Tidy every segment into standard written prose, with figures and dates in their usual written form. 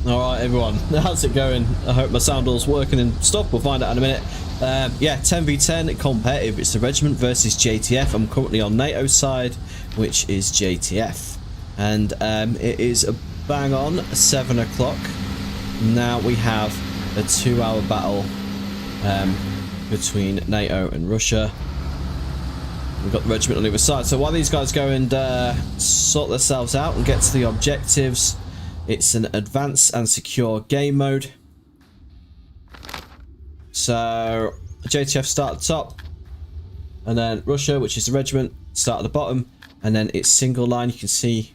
Alright everyone, how's it going? I hope my sound all's working and stuff, we'll find out in a minute. Yeah, 10v10 competitive, it's the Regiment versus JTF. I'm currently on NATO's side, which is JTF. And it is a bang on 7 o'clock. Now we have a 2-hour battle between NATO and Russia. We've got the Regiment on the other side. So while these guys go and sort themselves out and get to the objectives, it's an advanced and secure game mode. So JTF start at the top, and then Russia, which is the Regiment, start at the bottom, and then it's single line. You can see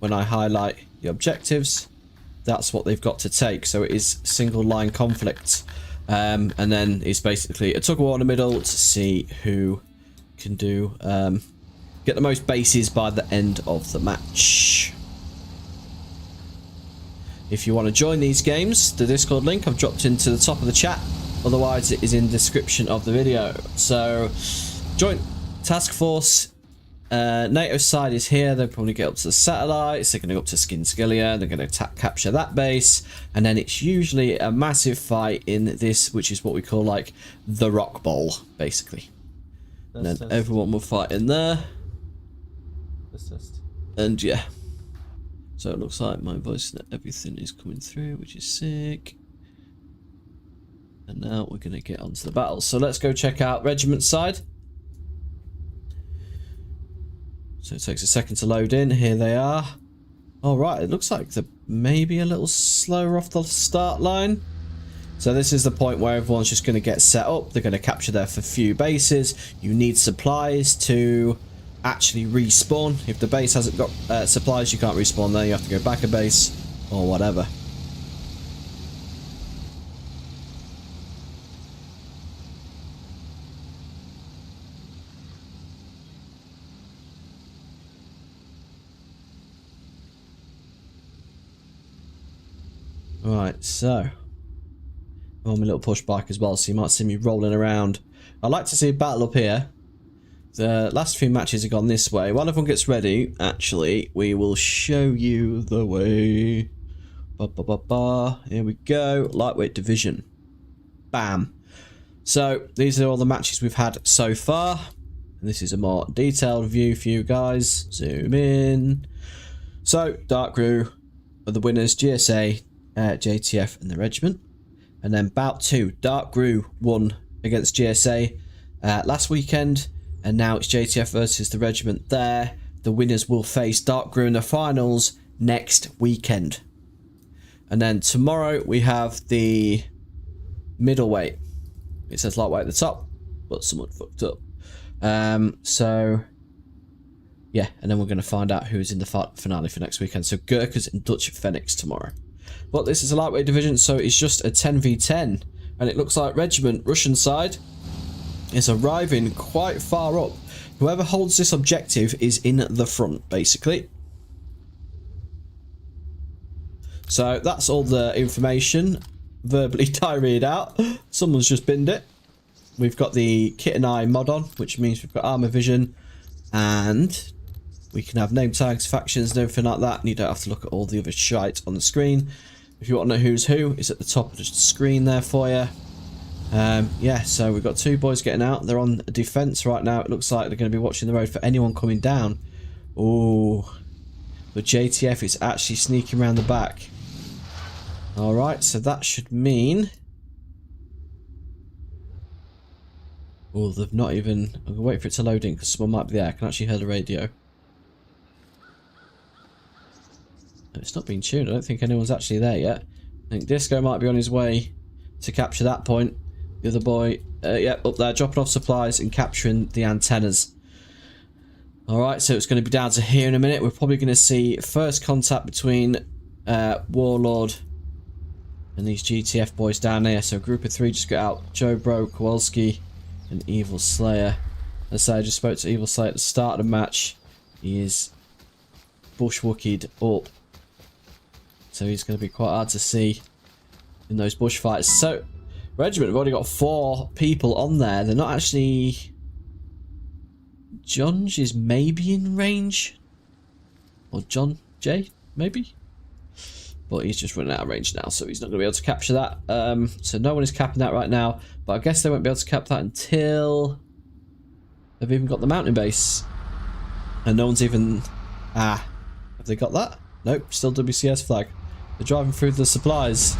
when I highlight the objectives, that's what they've got to take. So it is single line conflict, and then it's basically a tug of war in the middle to see who can do get the most bases by the end of the match. If you want to join these games, the Discord link I've dropped into the top of the chat. Otherwise, it is in the description of the video. So, joint task force. NATO side is here. They'll probably get up to the satellites. They're going to go up to Skinskilia. They're going to capture that base. And then it's usually a massive fight in this, which is what we call like the Rock Bowl, basically. And then everyone will fight in there. And yeah. So it looks like my voice and everything is coming through, which is sick. And now we're going to get onto the battle. So let's go check out Regiment side. So it takes a second to load in. Here they are. All right, it looks like they're maybe a little slower off the start line. So this is the point where everyone's just going to get set up. They're going to capture their few bases. You need supplies to actually respawn. If the base hasn't got supplies, you can't respawn there. You have to go back a base or whatever. Right, so I'm on my little push bike as well, so you might see me rolling around. I'd like to see a battle up here. The last few matches have gone this way. While everyone gets ready, actually, we will show you the way. Here we go. Lightweight division. Bam. So, these are all the matches we've had so far. And this is a more detailed view for you guys. Zoom in. So, DarkGru are the winners. GSA, JTF and the Regiment. And then Bout 2. DarkGru won against GSA last weekend. And now it's JTF versus the Regiment there. The winners will face DarkGru in the finals next weekend. And then tomorrow we have the middleweight. It says lightweight at the top, but someone fucked up. So, yeah. And then we're going to find out who's in the finale for next weekend. So Gurkhas and Dutch Phoenix tomorrow. But this is a lightweight division, so it's just a 10v10. And it looks like Regiment, Russian side, is arriving quite far up. Whoever holds this objective is in the front, basically. So that's all the information verbally diarrheaed out. Someone's just binned it. We've got the Kit and I mod on, which means we've got armor vision, and we can have name tags, factions, and everything like that. And you don't have to look at all the other shite on the screen. If you want to know who's who, it's at the top of the screen there for you. Yeah, so we've got two boys getting out. They're on defense right now. It looks like they're going to be watching the road for anyone coming down. Oh, but JTF is actually sneaking around the back. Alright, so that should mean... Oh, they've not even... I'm going to wait for it to load in because someone might be there. I can actually hear the radio. It's not being tuned. I don't think anyone's actually there yet. I think Disco might be on his way to capture that point. The other boy, yeah, up there, dropping off supplies and capturing the antennas. Alright, so it's going to be down to here in a minute. We're probably going to see first contact between Warlord and these GTF boys down there. So group of 3 just got out. Joe Bro, Kowalski, and Evil Slayer. As I just spoke to Evil Slayer at the start of the match. He is bushwookied up. So he's going to be quite hard to see in those bush fights. So, Regiment have already got 4 people on there. They're not actually... John is maybe in range? Or John J, maybe? But he's just running out of range now, so he's not going to be able to capture that. So no one is capping that right now. But I guess they won't be able to cap that until they've even got the mountain base. And no one's even... have they got that? Nope, still WCS flag. They're driving through the supplies.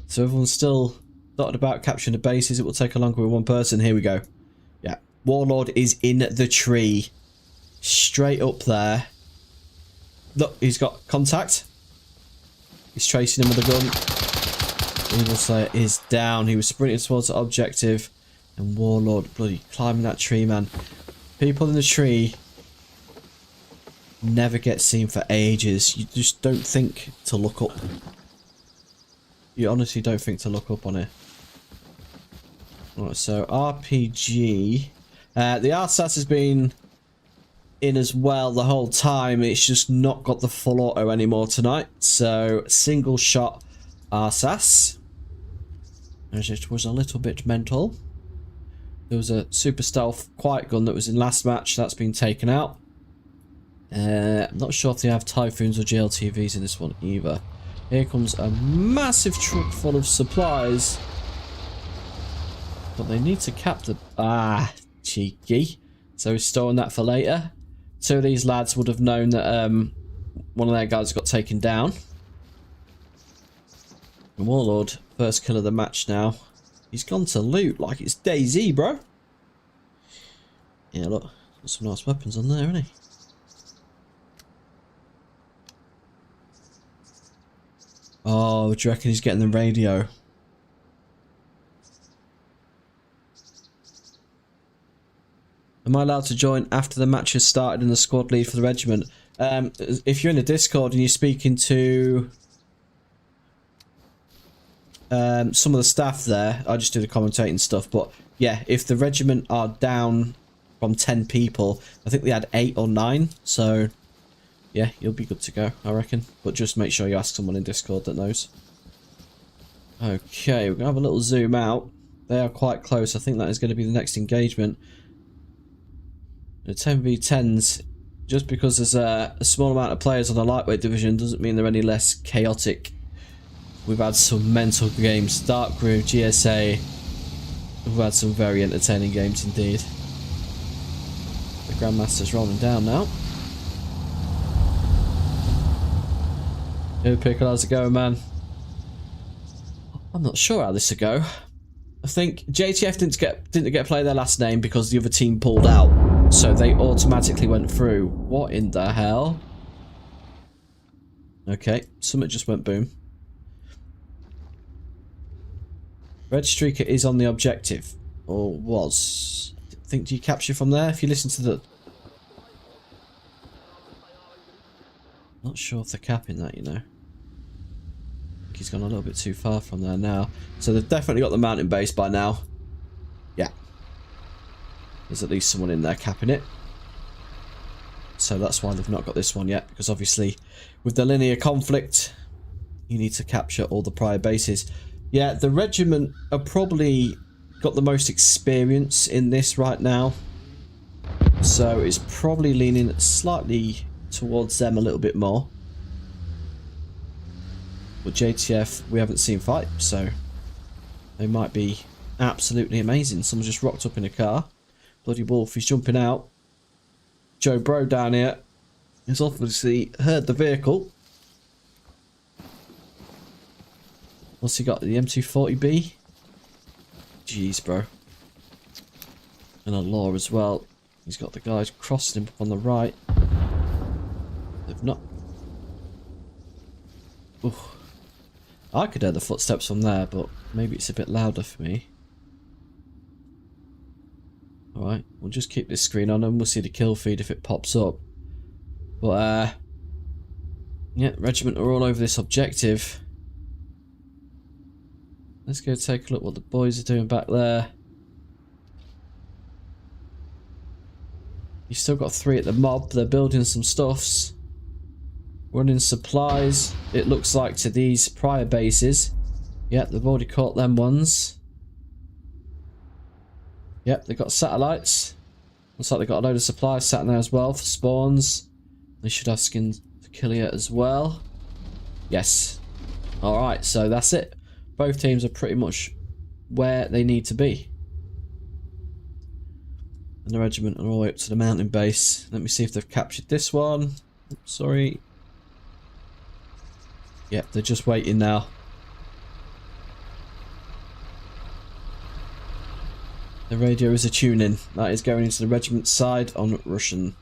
So everyone's still dotted about capturing the bases. It will take a longer with one person. Here we go. Yeah, Warlord is in the tree. Straight up there. Look, he's got contact. He's tracing him with a gun. Evil Slayer is down. He was sprinting towards the objective. And Warlord bloody climbing that tree, man. People in the tree never get seen for ages. You just don't think to look up. You honestly don't think to look up on it. Right, so RPG. The RSAS has been in as well the whole time. It's just not got the full auto anymore tonight. So single shot RSAS. It was a little bit mental. There was a super stealth quiet gun that was in last match. That's been taken out. I'm not sure if they have Typhoons or GLTVs in this one either. Here comes a massive truck full of supplies. But they need to cap the... cheeky. So he's storing that for later. Two of these lads would have known that one of their guys got taken down. And Warlord, first kill of the match now. He's gone to loot like it's DayZ, bro. Yeah, look. Got some nice weapons on there, isn't he? Oh, do you reckon he's getting the radio? Am I allowed to join after the match has started and the squad lead for the regiment? If you're in the Discord and you're speaking to some of the staff there, I just do the commentating stuff. But yeah, if the regiment are down from 10 people, I think they had 8 or 9. So yeah, you'll be good to go, I reckon. But just make sure you ask someone in Discord that knows. Okay, we're going to have a little zoom out. They are quite close. I think that is going to be the next engagement. The 10v10s, just because there's a small amount of players on the lightweight division doesn't mean they're any less chaotic. We've had some mental games. DarkGru, GSA. We've had some very entertaining games indeed. The Grandmaster's rolling down now. Hey Pickle, how's it going, man? I'm not sure how this will go. I think JTF didn't get play their last name because the other team pulled out. So they automatically went through. What in the hell? Okay, something just went boom. Red Streaker is on the objective. Or was. I think, do you capture from there? If you listen to the... Not sure if they're capping that, you know. I think he's gone a little bit too far from there now. So they've definitely got the mountain base by now. Yeah. There's at least someone in there capping it. So that's why they've not got this one yet. Because obviously, with the linear conflict, you need to capture all the prior bases. Yeah, the regiment are probably got the most experience in this right now. So it's probably leaning slightly towards them a little bit more. But JTF, we haven't seen fight. So they might be absolutely amazing. Someone just rocked up in a car. Bloody Wolf, he's jumping out. Joe Bro down here has obviously heard the vehicle. What's he got? The M240B? Jeez, bro. And a law as well. He's got the guys crossing him on the right. They've not... Ooh. I could hear the footsteps from there, but maybe it's a bit louder for me. Alright, we'll just keep this screen on and we'll see the kill feed if it pops up. But, yeah, regiment are all over this objective. Let's go take a look what the boys are doing back there. You've still got 3 at the mob. They're building some stuffs. Running supplies, it looks like, to these prior bases. Yep, they've already caught them ones. Yep, they've got satellites. Looks like they've got a load of supplies sat in there as well for spawns. They should have skins for kill here as well. Yes. Alright, so that's it. Both teams are pretty much where they need to be. And the regiment are all the way up to the mountain base. Let me see if they've captured this one. Oops, sorry. Yep, they're just waiting now. The radio is a tune-in. That is going into the regiment's side on Russian.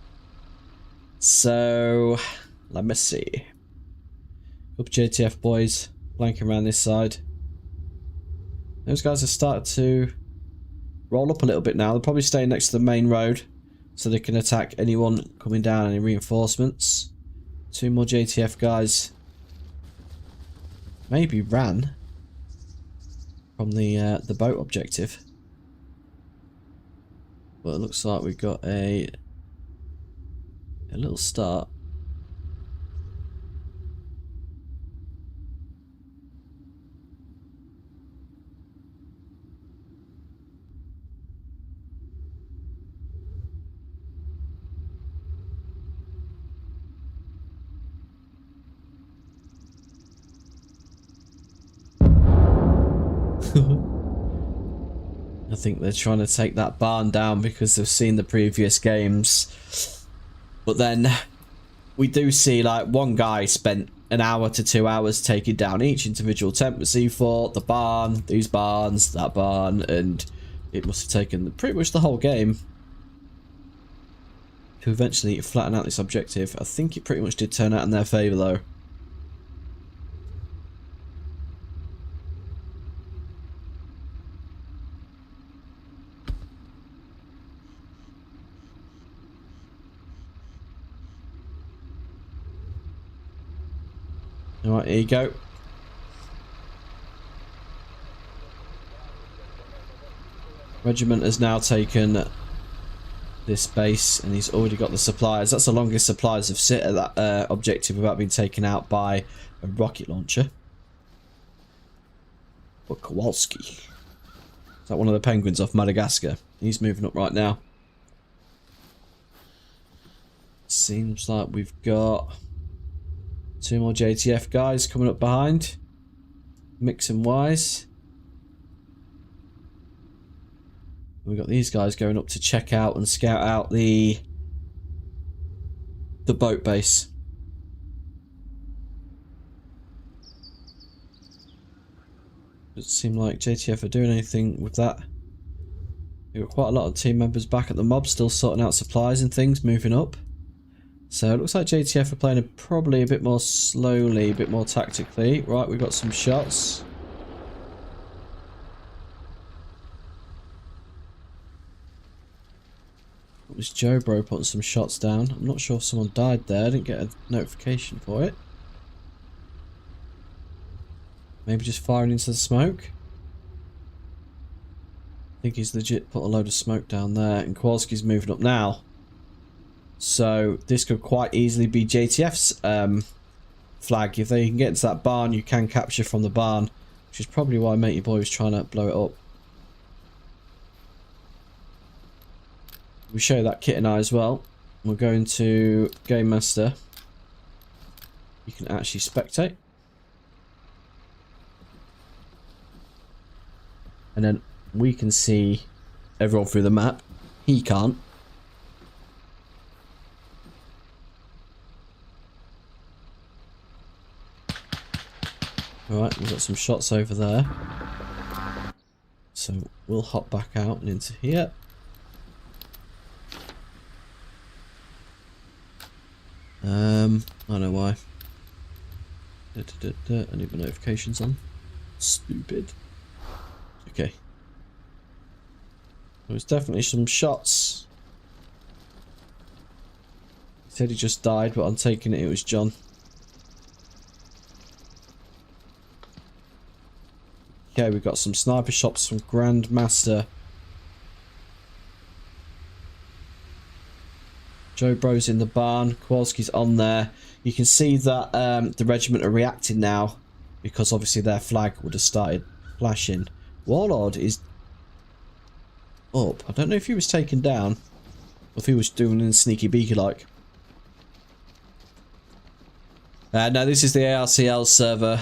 So, let me see. Up JTF boys, flanking around this side. Those guys have started to roll up a little bit now. They're probably staying next to the main road so they can attack anyone coming down, any reinforcements. 2 more JTF guys. Maybe ran from the boat objective. But it looks like we've got a little start. I think they're trying to take that barn down because they've seen the previous games. But then we do see like one guy spent an hour to 2 hours taking down each individual Tempest fort, the barn, these barns, that barn, and it must have taken pretty much the whole game to eventually flatten out this objective. I think it pretty much did turn out in their favour though. Alright, here you go. Regiment has now taken this base and he's already got the supplies. That's the longest supplies have sit at that objective without being taken out by a rocket launcher. But Kowalski. Is that one of the penguins off Madagascar? He's moving up right now. Seems like we've got 2 more JTF guys coming up behind. Mixing wise. We've got these guys going up to check out and scout out the boat base. Doesn't seem like JTF are doing anything with that. We've got quite a lot of team members back at the mob, still sorting out supplies and things, moving up. So it looks like JTF are playing probably a bit more slowly, a bit more tactically. Right, we've got some shots. It was Joe Bro putting some shots down. I'm not sure if someone died there. I didn't get a notification for it. Maybe just firing into the smoke. I think he's legit put a load of smoke down there. And Kowalski's moving up now. So this could quite easily be JTF's flag. If they can get into that barn, you can capture from the barn, which is probably why Matey Boy was trying to blow it up. We show that kit and I as well. We're going to Game Master. You can actually spectate. And then we can see everyone through the map. He can't. Alright, we've got some shots over there. So we'll hop back out and into here. I don't know why. I need my notifications on. Stupid. Okay. There was definitely some shots. He said he just died, but I'm taking it was John. Okay, we've got some sniper shots from Grandmaster. Joe Bro's in the barn. Kowalski's on there. You can see that the regiment are reacting now because obviously their flag would have started flashing. Warlord is up. I don't know if he was taken down or if he was doing it sneaky beaky like. No, this is the ARCL server.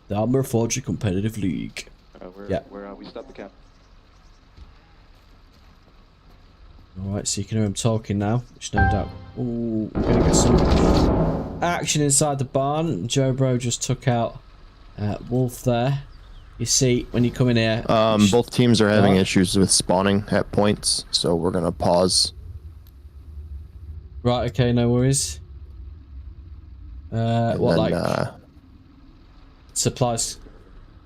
The ARMA REFORGER Competitive League. We stopped the cap. Alright, so you can hear him talking now, which no doubt... Ooh, we're going to get some action inside the barn. Joe Bro just took out Wolf there. You see, when you come in here... both teams are having issues with spawning at points, so we're going to pause. Right, okay, no worries. Supplies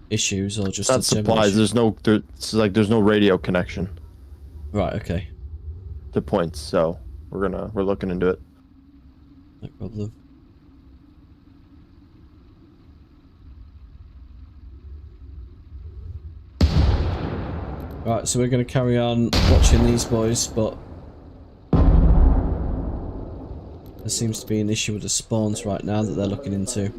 issues or just... Not supplies, there's no radio connection. Right, okay. To points, so we're looking into it. No problem. Right, so we're going to carry on watching these boys, but there seems to be an issue with the spawns right now that they're looking into.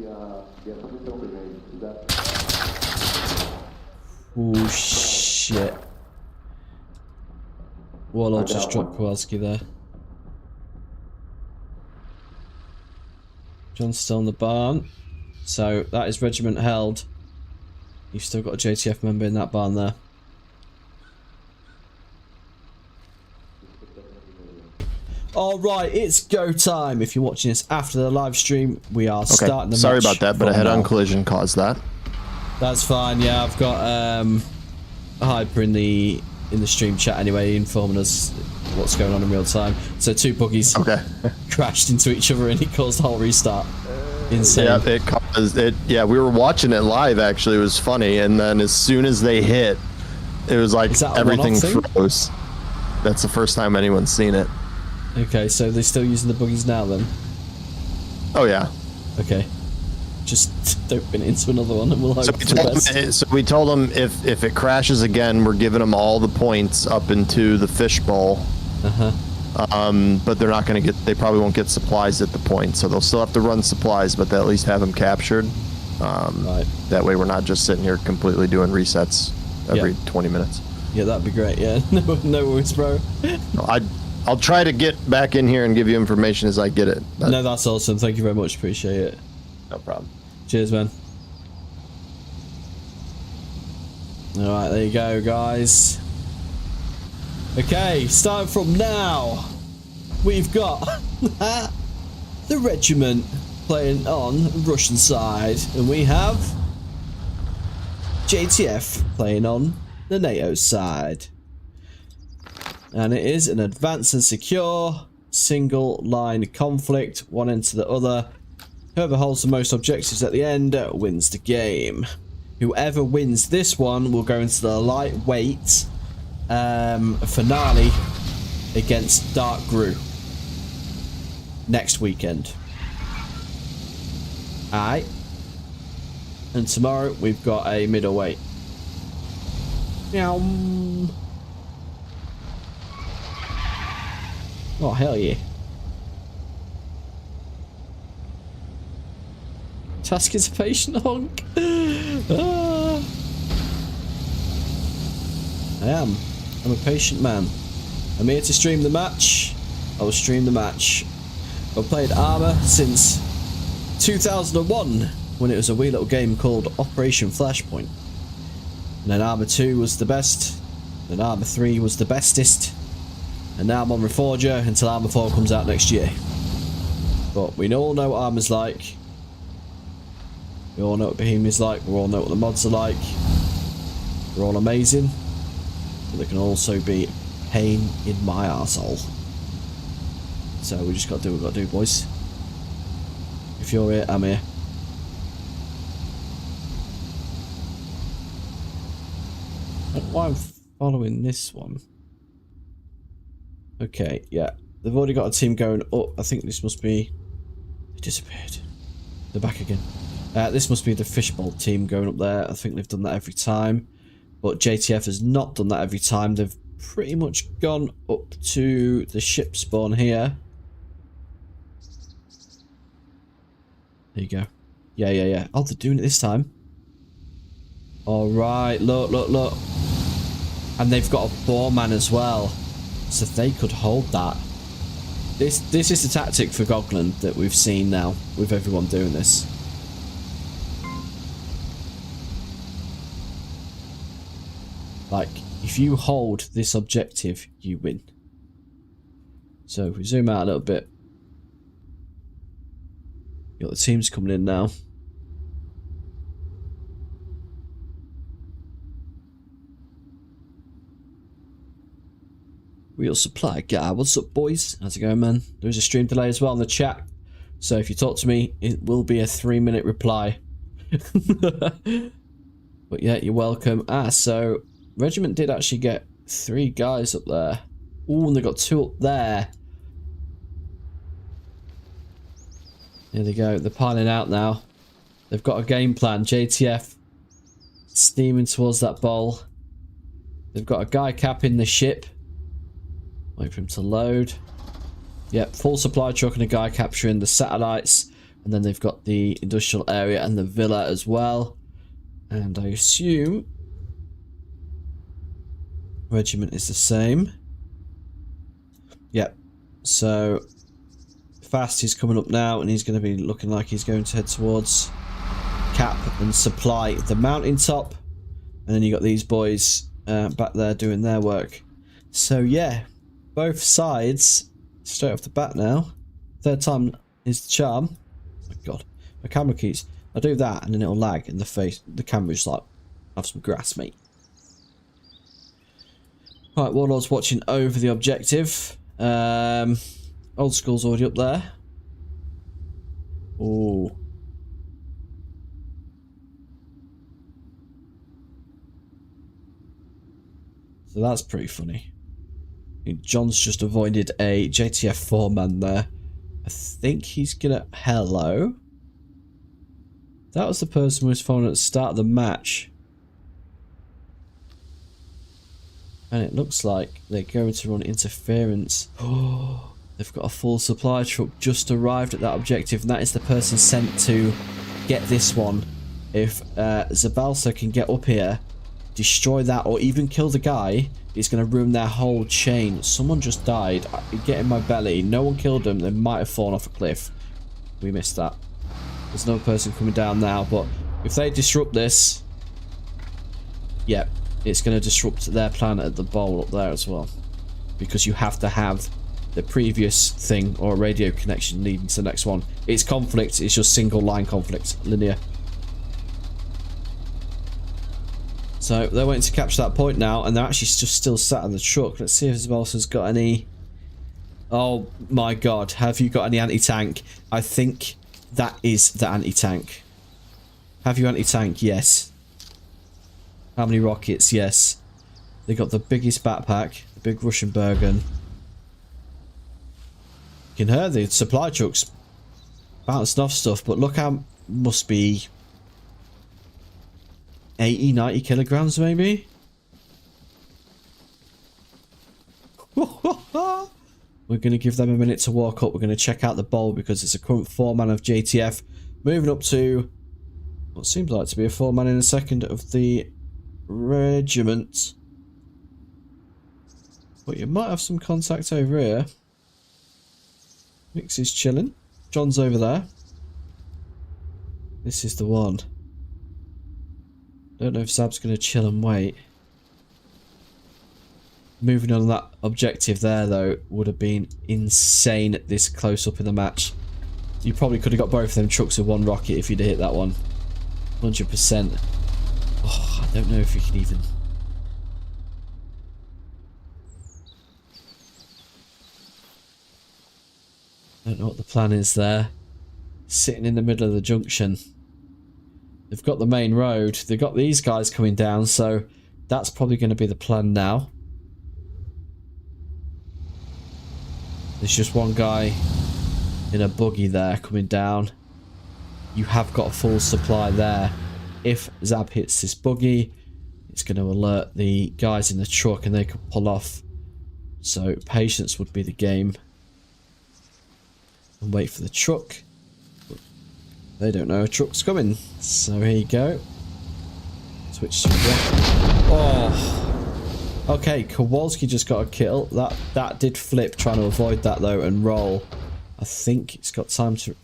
Oh shit. Warlord just dropped Kowalski there. John's still in the barn. So that is Regiment held. You've still got a JTF member in that barn there. Alright, it's go time. If you're watching this after the live stream, we are starting the match. Sorry about that, but a head-on collision caused that. That's fine, yeah, I've got a hyper in the stream chat anyway, informing us what's going on in real time. So two buggies crashed into each other and it caused the whole restart. Insane. Yeah, it caused it. Yeah, we were watching it live. Actually, it was funny, and then as soon as they hit, it was like everything froze. That's the first time anyone's seen it. Okay, so they're still using the buggies now then? Oh yeah. Okay. Just don't bin into another one and we'll hope for the best. So we told them if it crashes again, we're giving them all the points up into the fishbowl. But they're not going to get, they probably won't get supplies at the point, so they'll still have to run supplies, but they'll at least have them captured. Right. That way we're not just sitting here completely doing resets every 20 minutes. Yeah, that'd be great, yeah. No worries, bro. I'll try to get back in here and give you information as I get it. No, that's awesome. Thank you very much. Appreciate it. No problem. Cheers, man. Alright, there you go, guys. Okay, starting from now, we've got the Regiment playing on the Russian side, and we have JTF playing on the NATO side. And it is an advanced and secure single line conflict, one end to the other. Whoever holds the most objectives at the end wins the game. Whoever wins this one will go into the lightweight finale against DarkGru next weekend. Alright. And tomorrow we've got a middleweight. Meow. Oh, hell yeah. Task is a patient honk. Ah. I'm a patient man. I'm here to stream the match. I will stream the match. I've played ARMA since 2001 when it was a wee little game called Operation Flashpoint. And then ARMA 2 was the best. Then ARMA 3 was the bestest. And now I'm on Reforger until ARMA 4 comes out next year. But we all know what ARMA's like. We all know what Bohemia's like. We all know what the mods are like. They're all amazing. But they can also be a pain in my arsehole. So we just got to do what we got to do, boys. If you're here, I'm here. I don't know why I'm following this one. Okay, yeah. They've already got a team going up. I think this must be... They disappeared. They're back again. This must be the fishbowl team going up there. I think they've done that every time. But JTF has not done that every time. They've pretty much gone up to the ship spawn here. There you go. Yeah. Oh, they're doing it this time. Alright, look. And they've got a 4-man as well. So they could hold that. This is the tactic for Gogland that we've seen now with everyone doing this. Like, if you hold this objective, you win. So if we zoom out a little bit, you got the teams coming in now. Real supply guy, what's up, boys? How's it going, man? There is a stream delay as well in the chat, so if you talk to me, it will be a 3-minute reply. But yeah, you're welcome. So Regiment did actually get 3 guys up there. Ooh, and they got 2 up there. There they go. They're piling out now. They've got a game plan. JTF steaming towards that bowl. They've got a guy capping the ship. Wait for him to load. Yep, full supply truck and a guy capturing the satellites. And then they've got the industrial area and the villa as well. And I assume Regiment is the same. Yep. So Fast is coming up now, and he's going to be looking like he's going to head towards cap and supply the mountaintop. And then you got these boys back there doing their work. So yeah, both sides straight off the bat now. 3rd time is the charm. Oh my god, my camera keys. I do that and then it'll lag in the face. The camera's like, have some grass, mate. Right, Warlord's watching over the objective. Old School's already up there. Oh. So that's pretty funny. John's just avoided a JTF 4-man there. I think he's gonna... Hello? That was the person who was following at the start of the match. And it looks like they're going to run interference. Oh, they've got a full supply truck just arrived at that objective, and that is the person sent to get this one. If Zabalsa can get up here, destroy that, or even kill the guy, it's going to ruin their whole chain. Someone just died. Get in my belly. No one killed them. They might have fallen off a cliff. We missed that. There's another person coming down now, but if they disrupt this, yeah, it's going to disrupt their plan at the bowl up there as well. Because you have to have the previous thing or a radio connection leading to the next one. It's conflict. It's just single line conflict. Linear. So they're waiting to capture that point now, and they're actually just still sat in the truck. Let's see if Zabalsa's got any... Oh my god, have you got any anti-tank? I think that is the anti-tank. Have you anti-tank? Yes. How many rockets? Yes. They got the biggest backpack, the big Russian Bergen. You can hear the supply trucks bouncing off stuff, but look how must be 80, 90 kilograms maybe? We're going to give them a minute to walk up. We're going to check out the bowl because it's a current 4-man of JTF. Moving up to what seems like to be a 4-man in a second of the Regiment. But you might have some contact over here. Mix is chilling. John's over there. This is the one. Don't know if Zab's going to chill and wait. Moving on that objective there, though, would have been insane this close up in the match. You probably could have got both of them trucks with one rocket if you'd hit that one. 100%. Oh, I don't know if you can even... I don't know what the plan is there. Sitting in the middle of the junction. They've got the main road. They've got these guys coming down, so that's probably going to be the plan now. There's just one guy in a buggy there coming down. You have got a full supply there. If Zab hits this buggy, it's going to alert the guys in the truck and they could pull off. So patience would be the game. And wait for the truck. They don't know a truck's coming. So here you go. Switch to rocket. Oh. Okay, Kowalski just got a kill. That did flip, trying to avoid that though, and roll. I think it's got time to...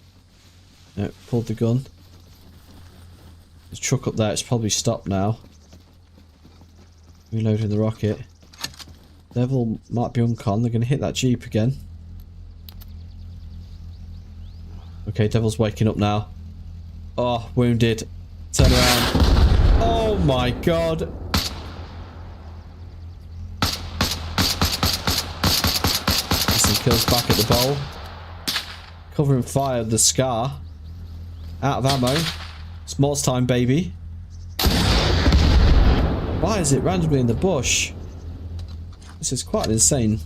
No, pulled the gun. There's a truck up there, it's probably stopped now. Reloading the rocket. Devil might be uncon, they're going to hit that jeep again. Okay, Devil's waking up now. Oh, wounded. Turn around. Oh my god. Some kills back at the bowl. Covering fire, the Scar. Out of ammo. It's Morse time, baby. Why is it randomly in the bush? This is quite an insane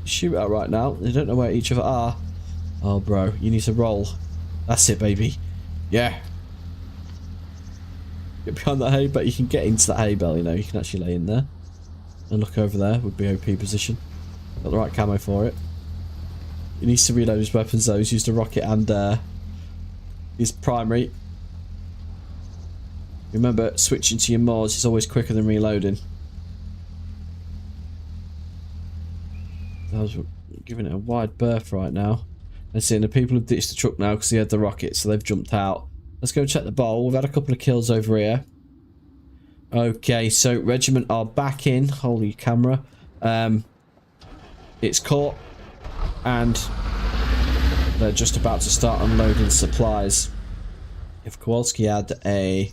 shootout right now. They don't know where each other are. Oh, bro, you need to roll. That's it, baby. Yeah. Get behind that hay, but you can get into that hay bale, you know. You can actually lay in there. And look over there would be OP position. Got the right camo for it. He needs to reload his weapons though. He's used a rocket and his primary. Remember, switching to your mods is always quicker than reloading. I was giving it a wide berth right now. And seeing the people have ditched the truck now because he had the rocket, so they've jumped out. Let's go check the bowl. We've had a couple of kills over here. Okay, so Regiment are back in. Holy camera. It's caught. And they're just about to start unloading supplies. If Kowalski had a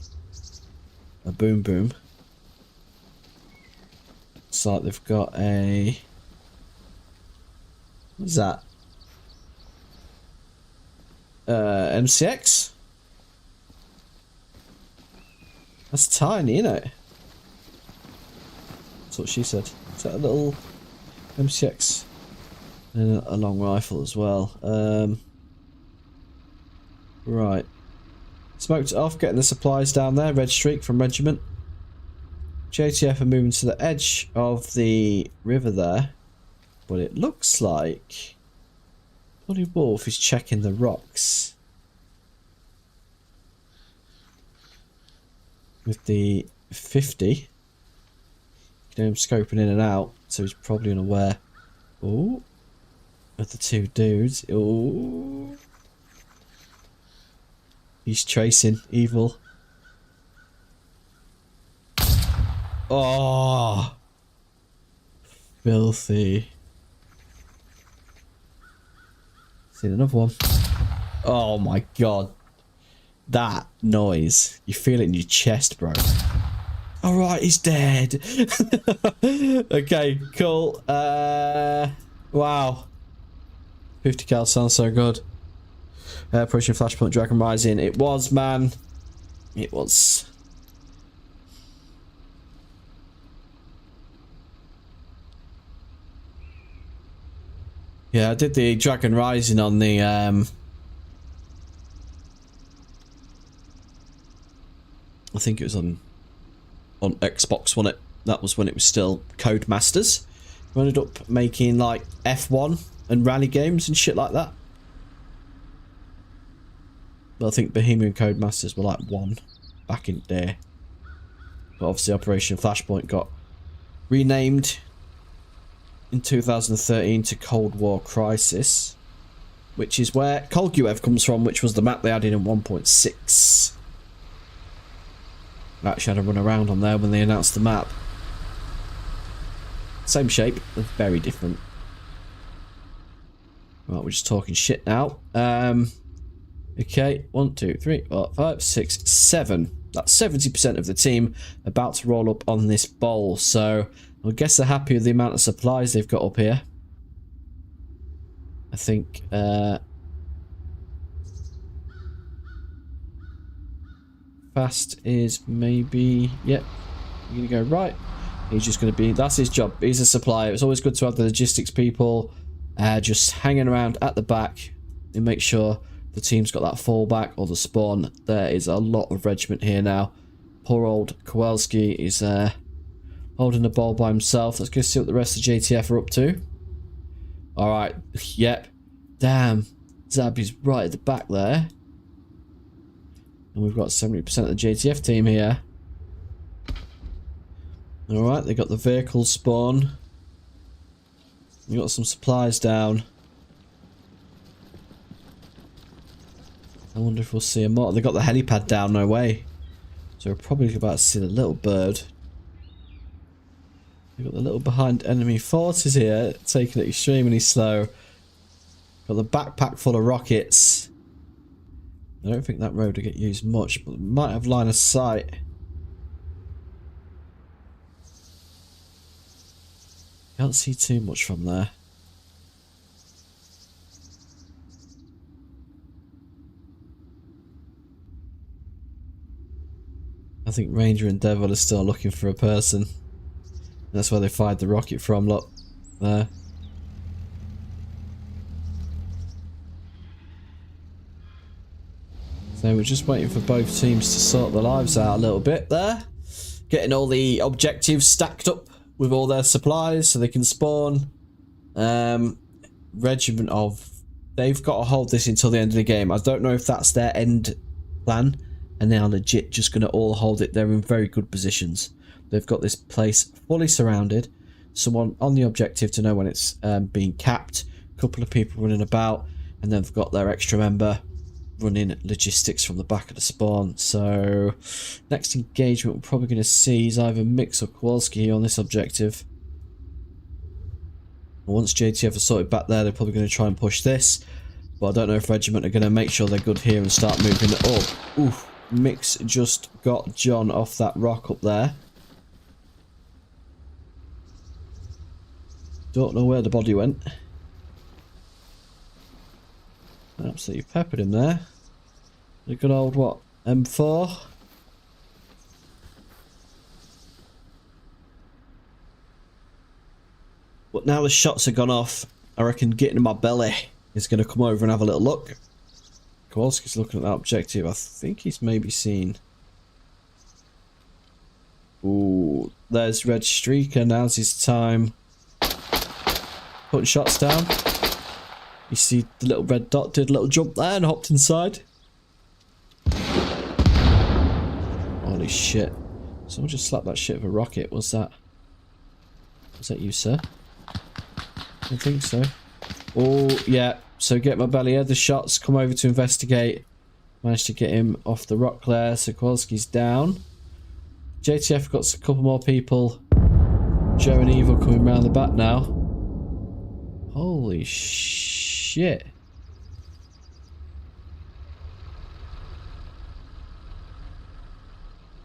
boom boom. Looks like they've got a... What's that? MCX? That's tiny, isn't it? That's what she said. Is that a little MCX? And a long rifle as well. Right. Smoked it off, getting the supplies down there. Red streak from Regiment. JTF are moving to the edge of the river there. But it looks like Bloody Wolf is checking the rocks. With the 50. You know him scoping in and out, so he's probably unaware. Oh, of the two dudes. Oh, he's tracing evil. Oh, filthy. Seen another one. Oh my god. That noise. You feel it in your chest, bro. Alright, he's dead. Okay, cool. Wow. 50 cal sounds so good. Approaching Flashpoint Dragon Rising. It was, man. It was. Yeah, I did the Dragon Rising on the I think it was on Xbox, wasn't it? That was when it was still Codemasters. We ended up making like F1 and rally games and shit like that. But I think Bohemian Codemasters were like 1 back in there. But obviously Operation Flashpoint got renamed in 2013 to Cold War Crisis, which is where Kolguev comes from, which was the map they added in 1.6. I actually had a run around on there when they announced the map. Same shape, but very different. Right, we're just talking shit now. Okay, 1, 2, 3, 4, 5, 6, 7. That's 70% of the team about to roll up on this bowl. So I guess they're happy with the amount of supplies they've got up here. I think Fast is maybe, yep, you're gonna go right. He's just gonna be, that's his job. He's a supplier. It's always good to have the logistics people just hanging around at the back and make sure the team's got that fallback or the spawn. There is a lot of Regiment here now. Poor old Kowalski is holding the ball by himself. Let's go see what the rest of JTF are up to. Alright, yep. Damn, Zabby's right at the back there. And we've got 70% of the JTF team here. Alright, they got the vehicle spawn. We got some supplies down. I wonder if we'll see a more. They got the helipad down, no way. So we're probably about to see the little bird. We got the little behind enemy forces here, taking it extremely slow. Got the backpack full of rockets. I don't think that road will get used much, but might have line of sight. Can't see too much from there. I think Ranger and Devil are still looking for a person. That's where they fired the rocket from, look. There. So we're just waiting for both teams to sort their lives out a little bit there. Getting all the objectives stacked up with all their supplies so they can spawn. Regiment of... They've got to hold this until the end of the game. I don't know if that's their end plan. And they are legit just going to all hold it. They're in very good positions. They've got this place fully surrounded. Someone on the objective to know when it's being capped. A couple of people running about. And then they've got their extra member running logistics from the back of the spawn. So next engagement we're probably going to see is either Mix or Kowalski on this objective. Once JTF are sorted back there, they're probably going to try and push this. But I don't know if Regiment are going to make sure they're good here and start moving it up. Oof. Mix just got John off that rock up there. Don't know where the body went. Absolutely peppered him there. A good old what? M4. But now the shots have gone off, I reckon getting in my belly is going to come over and have a little look. Kowalski's looking at that objective. I think he's maybe seen... Ooh, there's Red Streaker. Now's his time. Putting shots down. You see the little red dot did a little jump there and hopped inside. Holy shit. Someone just slapped that shit with a rocket. Was that you, sir? I don't think so. Oh, yeah. So get my belly here. The shots come over to investigate. Managed to get him off the rock there. So Kowalski's down. JTF got a couple more people. Joe and Evil coming round the back now. Holy shit.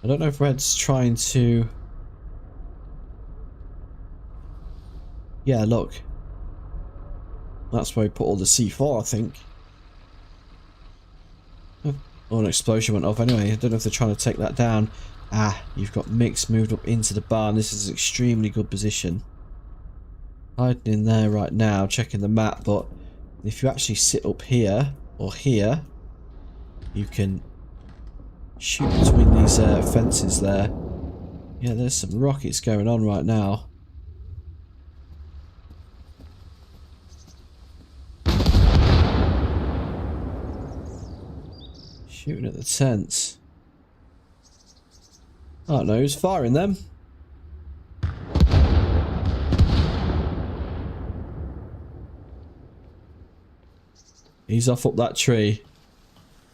I don't know if Red's trying to... Yeah, look. That's where he put all the C4, I think. Oh, an explosion went off anyway. I don't know if they're trying to take that down. Ah, you've got Mix moved up into the barn. This is an extremely good position. Hiding in there right now, checking the map, but if you actually sit up here, or here, you can shoot between these fences there. Yeah, there's some rockets going on right now. Shooting at the tents. I don't know who's firing them. He's off up that tree.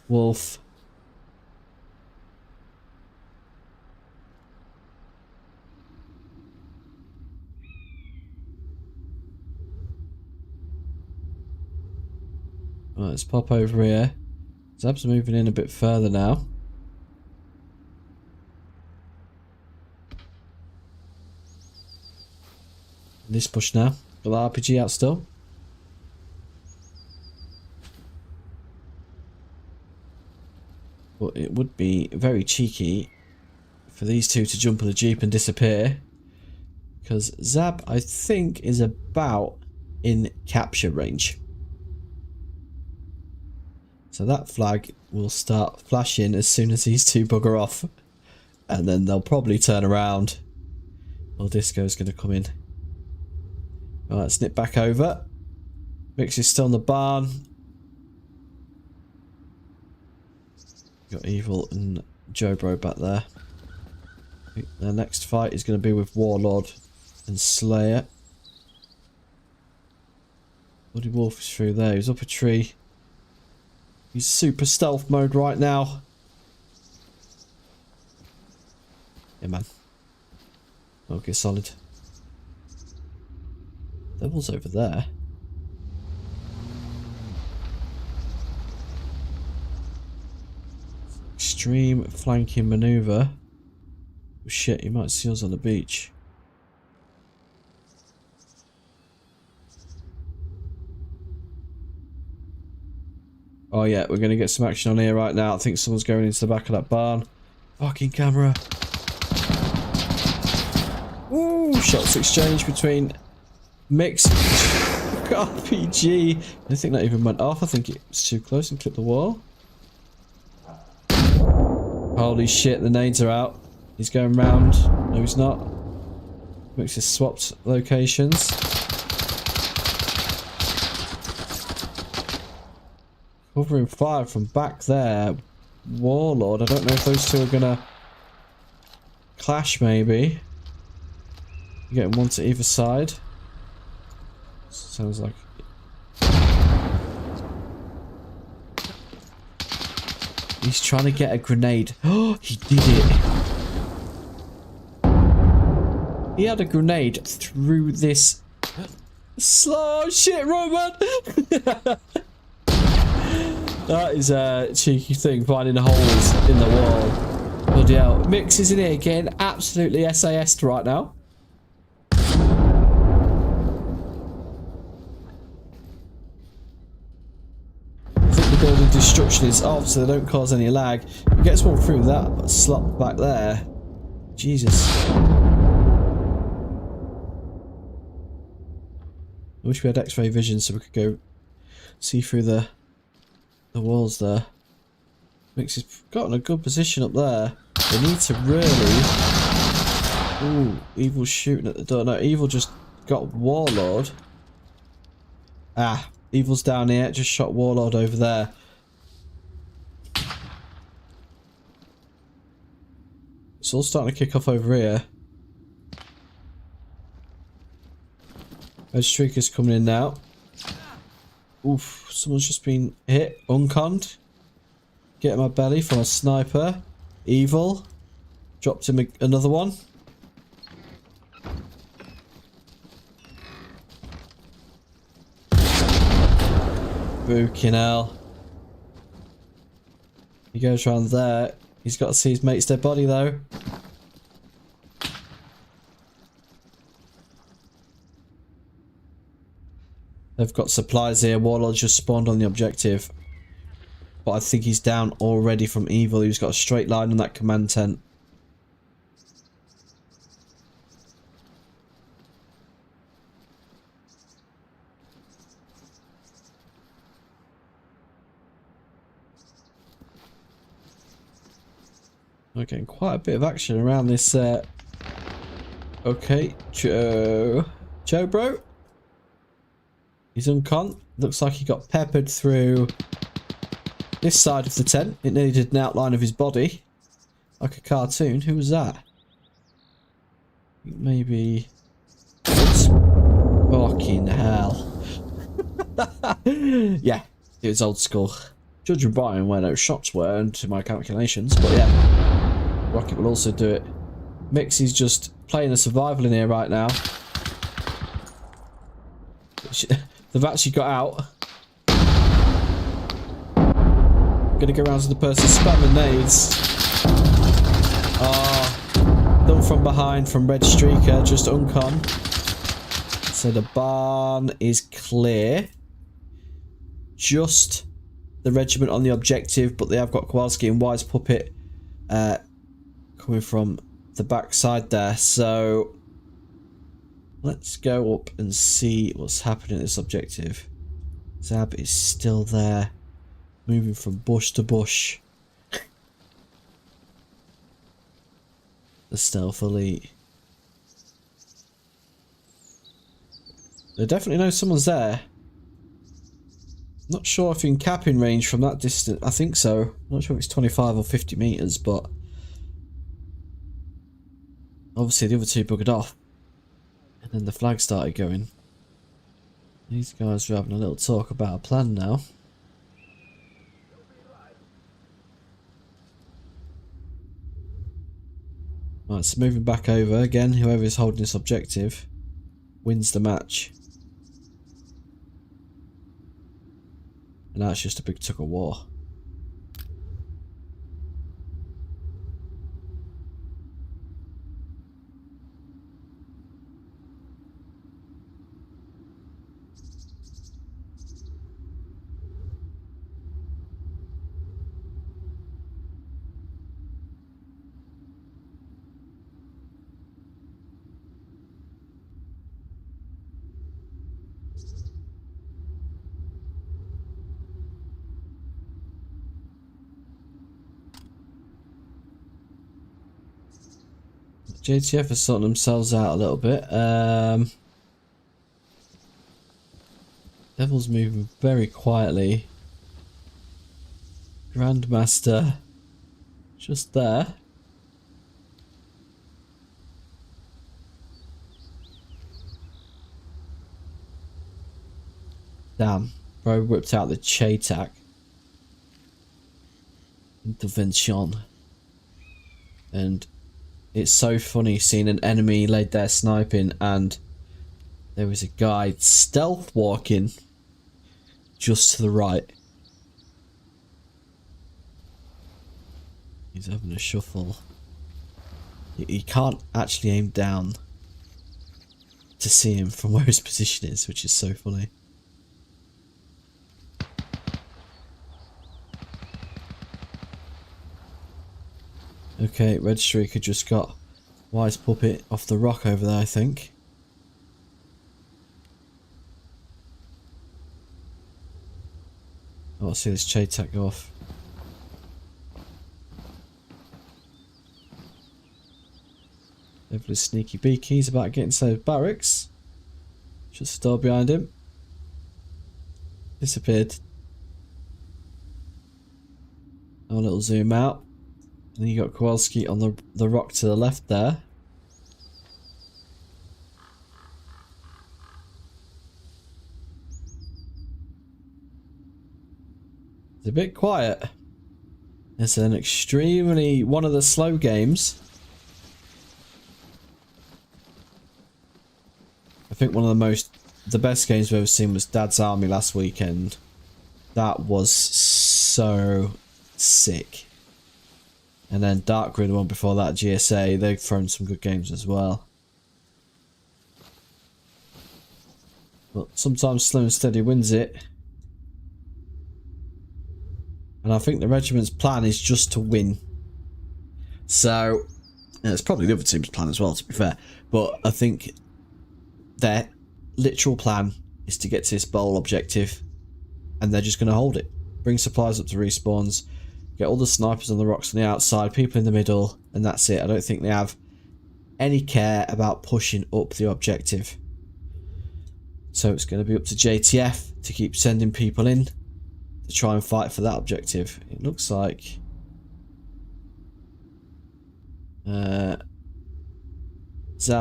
Wolf. Right, let's pop over here. Zab's moving in a bit further now. This push now. Got the RPG out still. But it would be very cheeky for these two to jump on the Jeep and disappear. Because Zab, I think, is about in capture range. So that flag will start flashing as soon as these two bugger off. And then they'll probably turn around. Well, Disco's going to come in. Alright, snip back over. Mix is still in the barn. Got Evil and Joe Bro back there. I think the next fight is going to be with Warlord and Slayer. Bloody Wolf is through there. He's up a tree. He's super stealth mode right now. Yeah, man. Okay, solid. Devil's over there. Extreme flanking maneuver. Oh shit, you might see us on the beach. Oh yeah, we're gonna get some action on here right now. I think someone's going into the back of that barn. Fucking camera. Ooh, shots exchanged between Mix RPG. I think that even went off. I think it was too close and clipped the wall. Holy shit, the nades are out. He's going round. No, he's not. Mix has swapped locations. Covering fire from back there. Warlord. I don't know if those two are gonna clash, maybe. You're getting one to either side. Sounds like. He's trying to get a grenade. Oh, he did it. He had a grenade through this. Slow shit, Roman. That is a cheeky thing, finding holes in the wall. Bloody hell. Mix is in here again, absolutely SAS'd right now. I think the building destruction is off so they don't cause any lag. He gets one through that slot back there. Jesus. I wish we had X-ray vision so we could go see through the walls there. Mix has got in a good position up there. They need to really... Ooh, Evil's shooting at the door. No, Evil just got Warlord. Ah, Evil's down here. Just shot Warlord over there. It's all starting to kick off over here. Red Streaker's coming in now. Oof, someone's just been hit, unconned. Get my belly from a sniper. Evil. Dropped him another one. Fucking hell. He goes around there. He's got to see his mate's dead body though. They've got supplies here. Warlord just spawned on the objective. But I think he's down already from Evil. He's got a straight line on that command tent. We're getting quite a bit of action around this. Okay, Joe bro. He's uncon. Looks like he got peppered through this side of the tent. It needed an outline of his body. Like a cartoon. Who was that? Maybe... It's... Fucking hell. Yeah, it was old school. Judging by where those shots were and to my calculations. But yeah, Rocket will also do it. Mixie's just playing a survival in here right now. They've actually got out. Gonna go around to the person spamming nades. Done from behind from Red Streaker, just uncon. So the barn is clear. Just the regiment on the objective, but they have got Kowalski and Wise Puppet coming from the backside there. So let's go up and see what's happening at this objective. Zab is still there, moving from bush to bush. The stealth elite. They definitely know someone's there. Not sure if in capping range from that distance. I think so. Not sure if it's 25 or 50 meters, but Obviously the other two buggered off. And then the flag started going. These guys are having a little talk about a plan now. Right, so moving back over again, whoever is holding this objective wins the match. And that's just a big tug of war. JTF are sorting themselves out a little bit. Devil's moving very quietly. Grandmaster just there. Damn, bro whipped out the JTF. Intervention. And it's so funny seeing an enemy laid there sniping and there was a guy stealth walking just to the right. He's having a shuffle. You can't actually aim down to see him from where his position is, which is so funny. Okay, Red Streaker just got Wise Puppet off the rock over there, I think. Oh, I'll see this JTAC go off. Devil's sneaky beaky. He's about to get into those barracks. Just a door behind him. Disappeared. Now a little zoom out. And then you got Kowalski on the rock to the left there. It's a bit quiet. It's an extremely one of the slow games. I think one of the best games we've ever seen was Dad's Army last weekend. That was so sick. And then DarkGru, the one before that, GSA, they've thrown some good games as well. But sometimes slow and steady wins it. And I think the regiment's plan is just to win. So, it's probably the other team's plan as well, to be fair. But I think their literal plan is to get to this bowl objective. And they're just going to hold it. Bring supplies up to respawns. Get all the snipers on the rocks on the outside, people in the middle, and that's it. I don't think they have any care about pushing up the objective. So it's going to be up to JTF to keep sending people in to try and fight for that objective. It looks like Zab,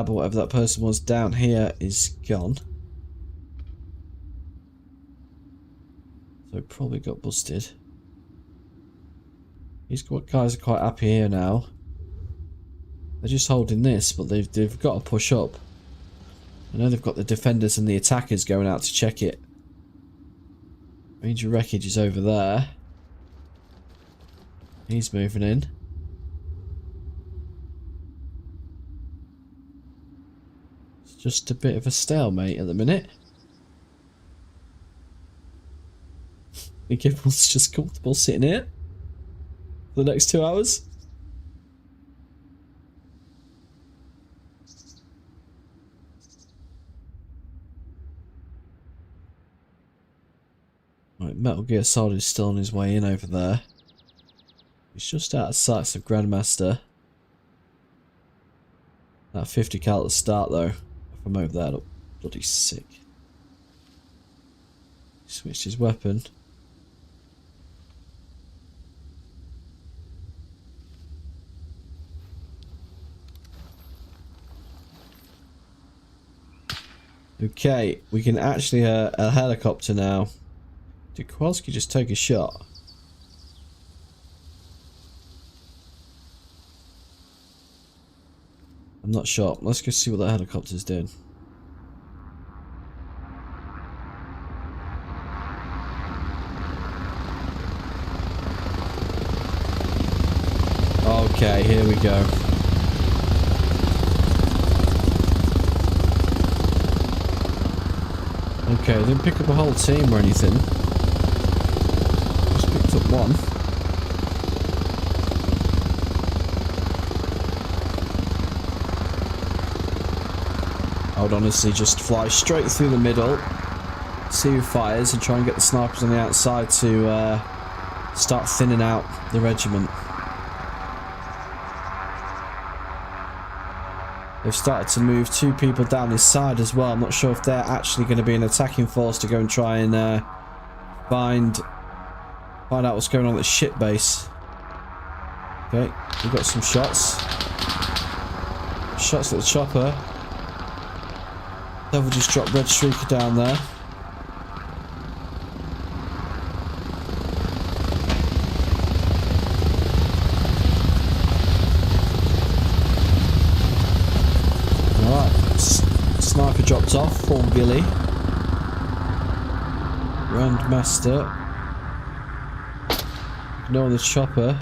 or whatever that person was down here, is gone. So probably got busted. These guys are quite happy here now. They're just holding this, but they've got to push up. I know they've got the defenders and the attackers going out to check it. Ranger Wreckage is over there. He's moving in. It's just a bit of a stalemate at the minute. I think everyone's just comfortable sitting here for the next 2 hours. Right, Metal Gear Solid is still on his way in over there. He's just out of sight of Grandmaster. That 50 cal at the start though. If I'm over there, look bloody sick. He switched his weapon. Okay, we can actually a helicopter now. Did Kowalski just take a shot? I'm not sure. Let's go see what that helicopter's doing. Okay, here we go. Okay, didn't pick up a whole team or anything. Just picked up one. I would honestly just fly straight through the middle, see who fires, and try and get the snipers on the outside to start thinning out the regiment. They've started to move 2 people down this side as well. I'm not sure if they're actually going to be an attacking force to go and try and find out what's going on at the ship base. Okay, we've got some shots. Shots at the chopper. Devil just dropped red streaker down there. Sniper dropped off, full ghillie. Grandmaster. Ignore the chopper.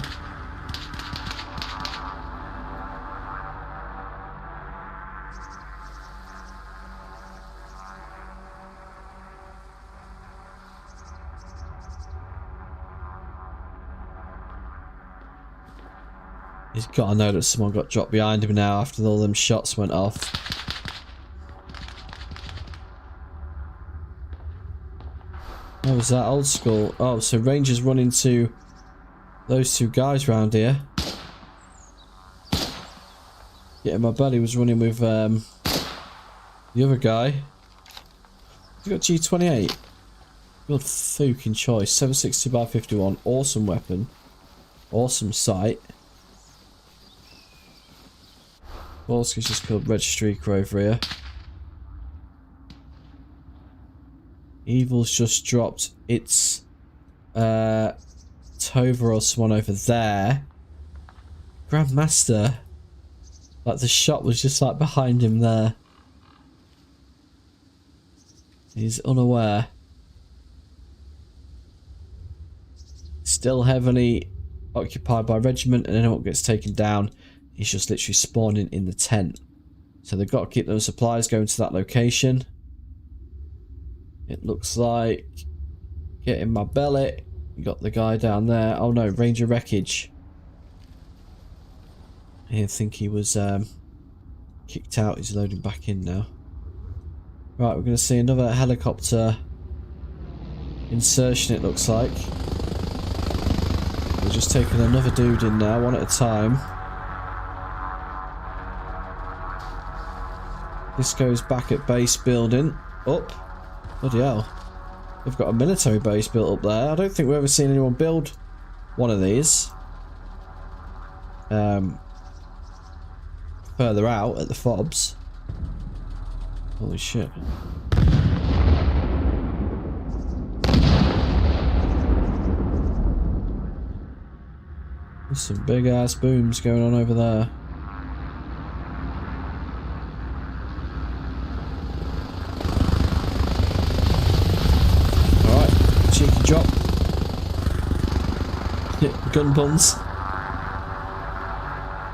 He's got to know that someone got dropped behind him now after all them shots went off. What was that? Old school. Oh, so Rangers run into those 2 guys round here. Yeah, my buddy was running with the other guy. He's got G28. Good fucking choice. 762/51. Awesome weapon. Awesome sight. Volsky's just killed Red Streaker over here. Evil's just dropped its Tova or someone over there. Grandmaster. Like the shot was just like behind him there. He's unaware. Still heavily occupied by Regiment, and anyone gets taken down, he's just literally spawning in the tent. So they've got to keep those supplies going to that location. It looks like getting my belly. You got the guy down there. Oh no, Ranger wreckage. I didn't think he was kicked out. He's loading back in now. Right, we're going to see another helicopter insertion, it looks like. We're just taking another dude in now, one at a time. This goes back at base building. Up. Bloody hell. We've got a military base built up there. I don't think we've ever seen anyone build one of these. Further out at the fobs. Holy shit. There's some big ass booms going on over there. Alright, cheeky drop. Gun buns.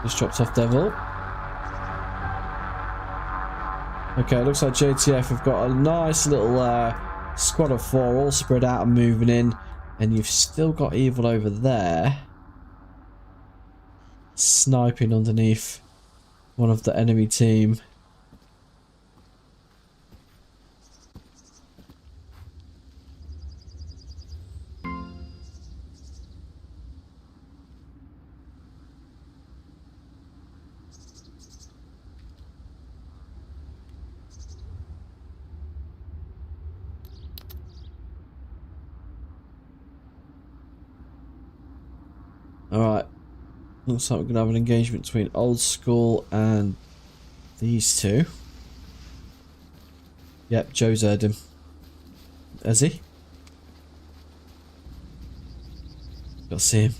Just dropped off Devil. Okay, it looks like JTF have got a nice little squad of 4 all spread out and moving in. And you've still got Evil over there. Sniping underneath one of the enemy team. Alright, looks like we're going to have an engagement between Old School and these two. Yep, Joe's heard him. Has he? Got to see him.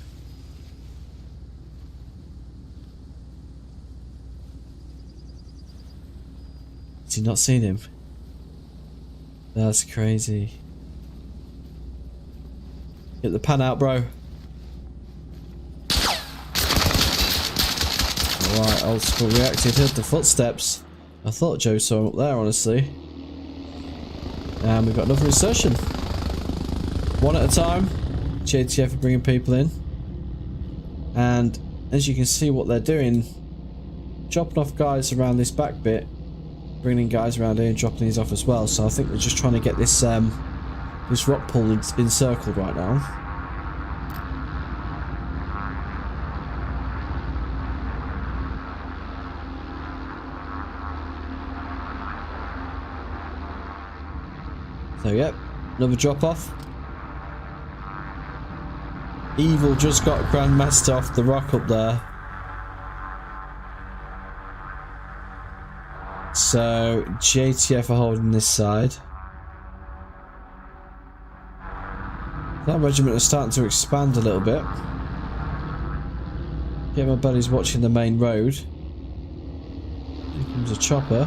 Has he not seen him? That's crazy. Get the pan out, bro. Alright, old school reacted, heard the footsteps. I thought Joe saw him up there, honestly. And we've got another insertion. One at a time. JTF are bringing people in. And as you can see what they're doing, chopping off guys around this back bit, bringing guys around here and dropping these off as well. So I think we're just trying to get this this rock pool encircled right now. So yep, another drop off. Evil just got Grandmaster off the rock up there. So JTF are holding this side. That regiment is starting to expand a little bit. Get my buddies watching the main road. Here comes a chopper.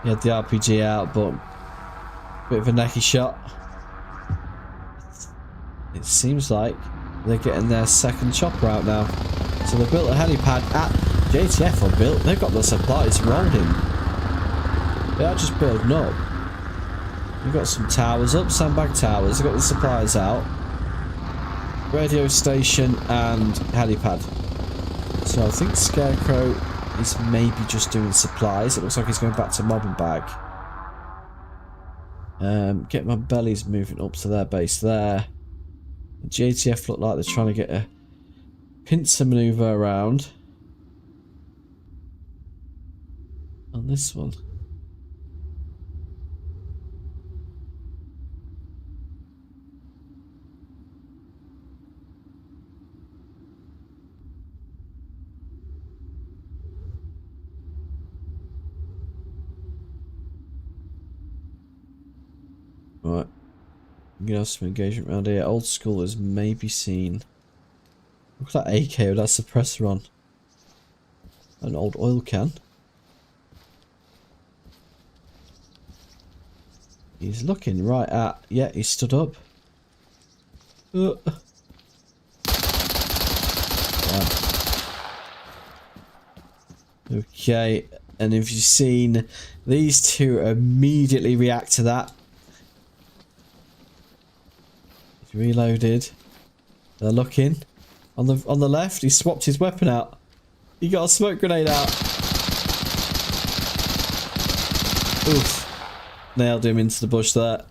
He had the RPG out, but bit of a necky shot. It seems like they're getting their second chopper out now. So they built a helipad at JTF are built. They've got the supplies rolling. They are just building up. We've got some towers up, sandbag towers. They've got the supplies out. Radio station and helipad. So I think Scarecrow is maybe just doing supplies. It looks like he's going back to mob and bag. Get my bellies moving up to their base there. The JTF look like they're trying to get a pincer maneuver around on this one. Right, I'm gonna have some engagement around here. Old school is maybe seen. Look at that AK with that suppressor on. An old oil can. He's looking right at... Yeah, he stood up. Yeah. Okay, and if you've seen, these two immediately react to that. He's reloaded. They're looking. On the left, he swapped his weapon out. He got a smoke grenade out. Oof. Nailed him into the bush there.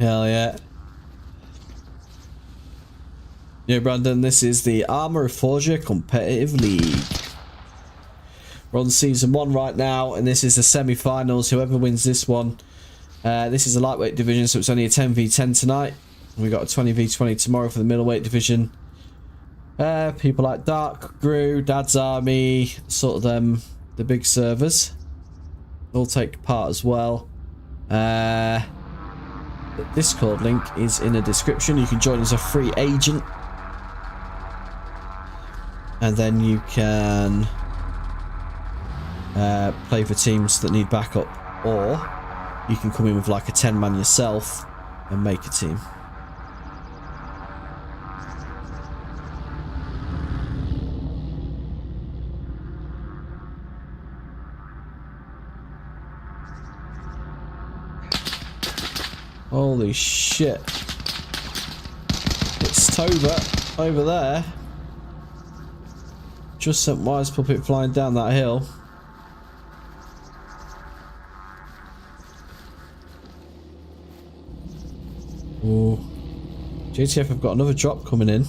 Hell yeah. Yeah, Brandon, this is the ARMA REFORGER Competitive League. We're on season 1 right now, and this is the semi-finals. Whoever wins this one, this is a lightweight division, so it's only a 10v10 tonight. We got a 20v20 tomorrow for the middleweight division. People like DarkGru, Dad's Army, sort of them, the big servers, all take part as well. The Discord link is in the description. You can join as a free agent, and then you can play for teams that need backup, or you can come in with like a 10-man yourself and make a team. Holy shit. It's Tova over there. Just sent Wise Puppet flying down that hill. Ooh. JTF have got another drop coming in.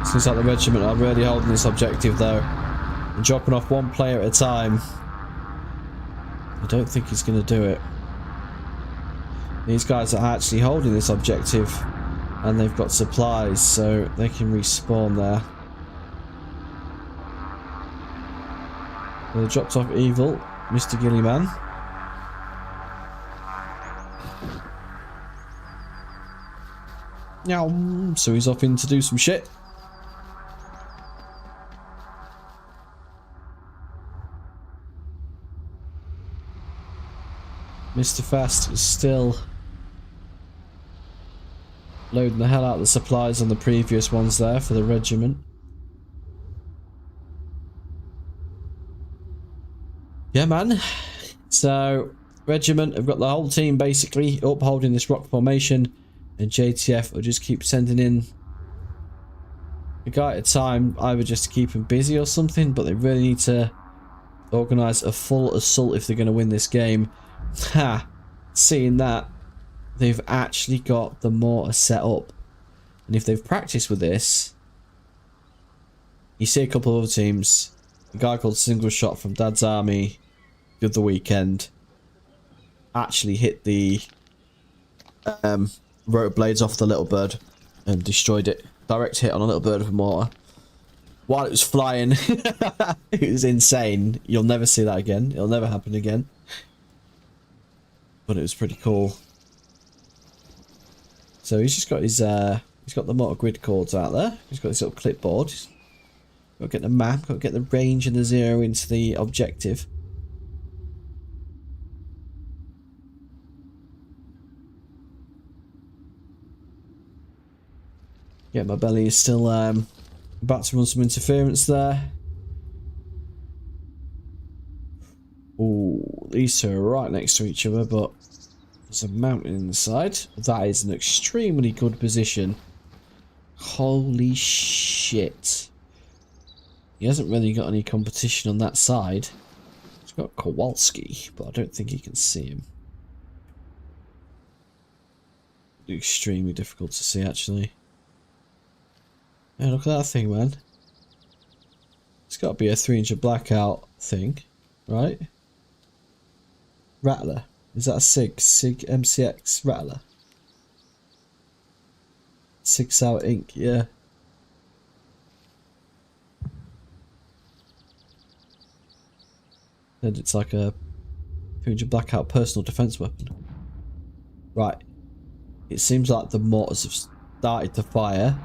Seems like the regiment are really holding this objective though, and dropping off one player at a time. I don't think he's going to do it. These guys are actually holding this objective, and they've got supplies, so they can respawn there. They dropped off Evil, Mr. Gillyman. Now, so he's off in to do some shit. Mr. Fast is still loading the hell out of the supplies on the previous ones there for the regiment. Yeah, man. So, regiment have got the whole team basically upholding this rock formation, and JTF will just keep sending in a guy at a time, either just to keep him busy or something, but they really need to organise a full assault if they're going to win this game. Ha! Seeing that, they've actually got the mortar set up, and if they've practiced with this, you see a couple of other teams. A guy called Single Shot from Dad's Army the other weekend actually hit the rotor blades off the Little Bird and destroyed it. Direct hit on a Little Bird with a mortar while it was flying. It was insane. You'll never see that again. It'll never happen again. But it was pretty cool. So he's just got his he's got the mortar grid cords out there. He's got this little clipboard. He's got to get the map, got to get the range and the zero into the objective. Yeah, my belly is still about to run some interference there. Oh, these two are right next to each other, but there's a mountain in the side. That is an extremely good position. Holy shit. He hasn't really got any competition on that side. He's got Kowalski, but I don't think he can see him. Extremely difficult to see, actually. Yeah, look at that thing, man. It's got to be a 3-inch blackout thing, right? Rattler. Is that a SIG MCX Rattler? 6 hour ink, yeah. And it's like a 300 blackout personal defense weapon. Right. It seems like the mortars have started to fire.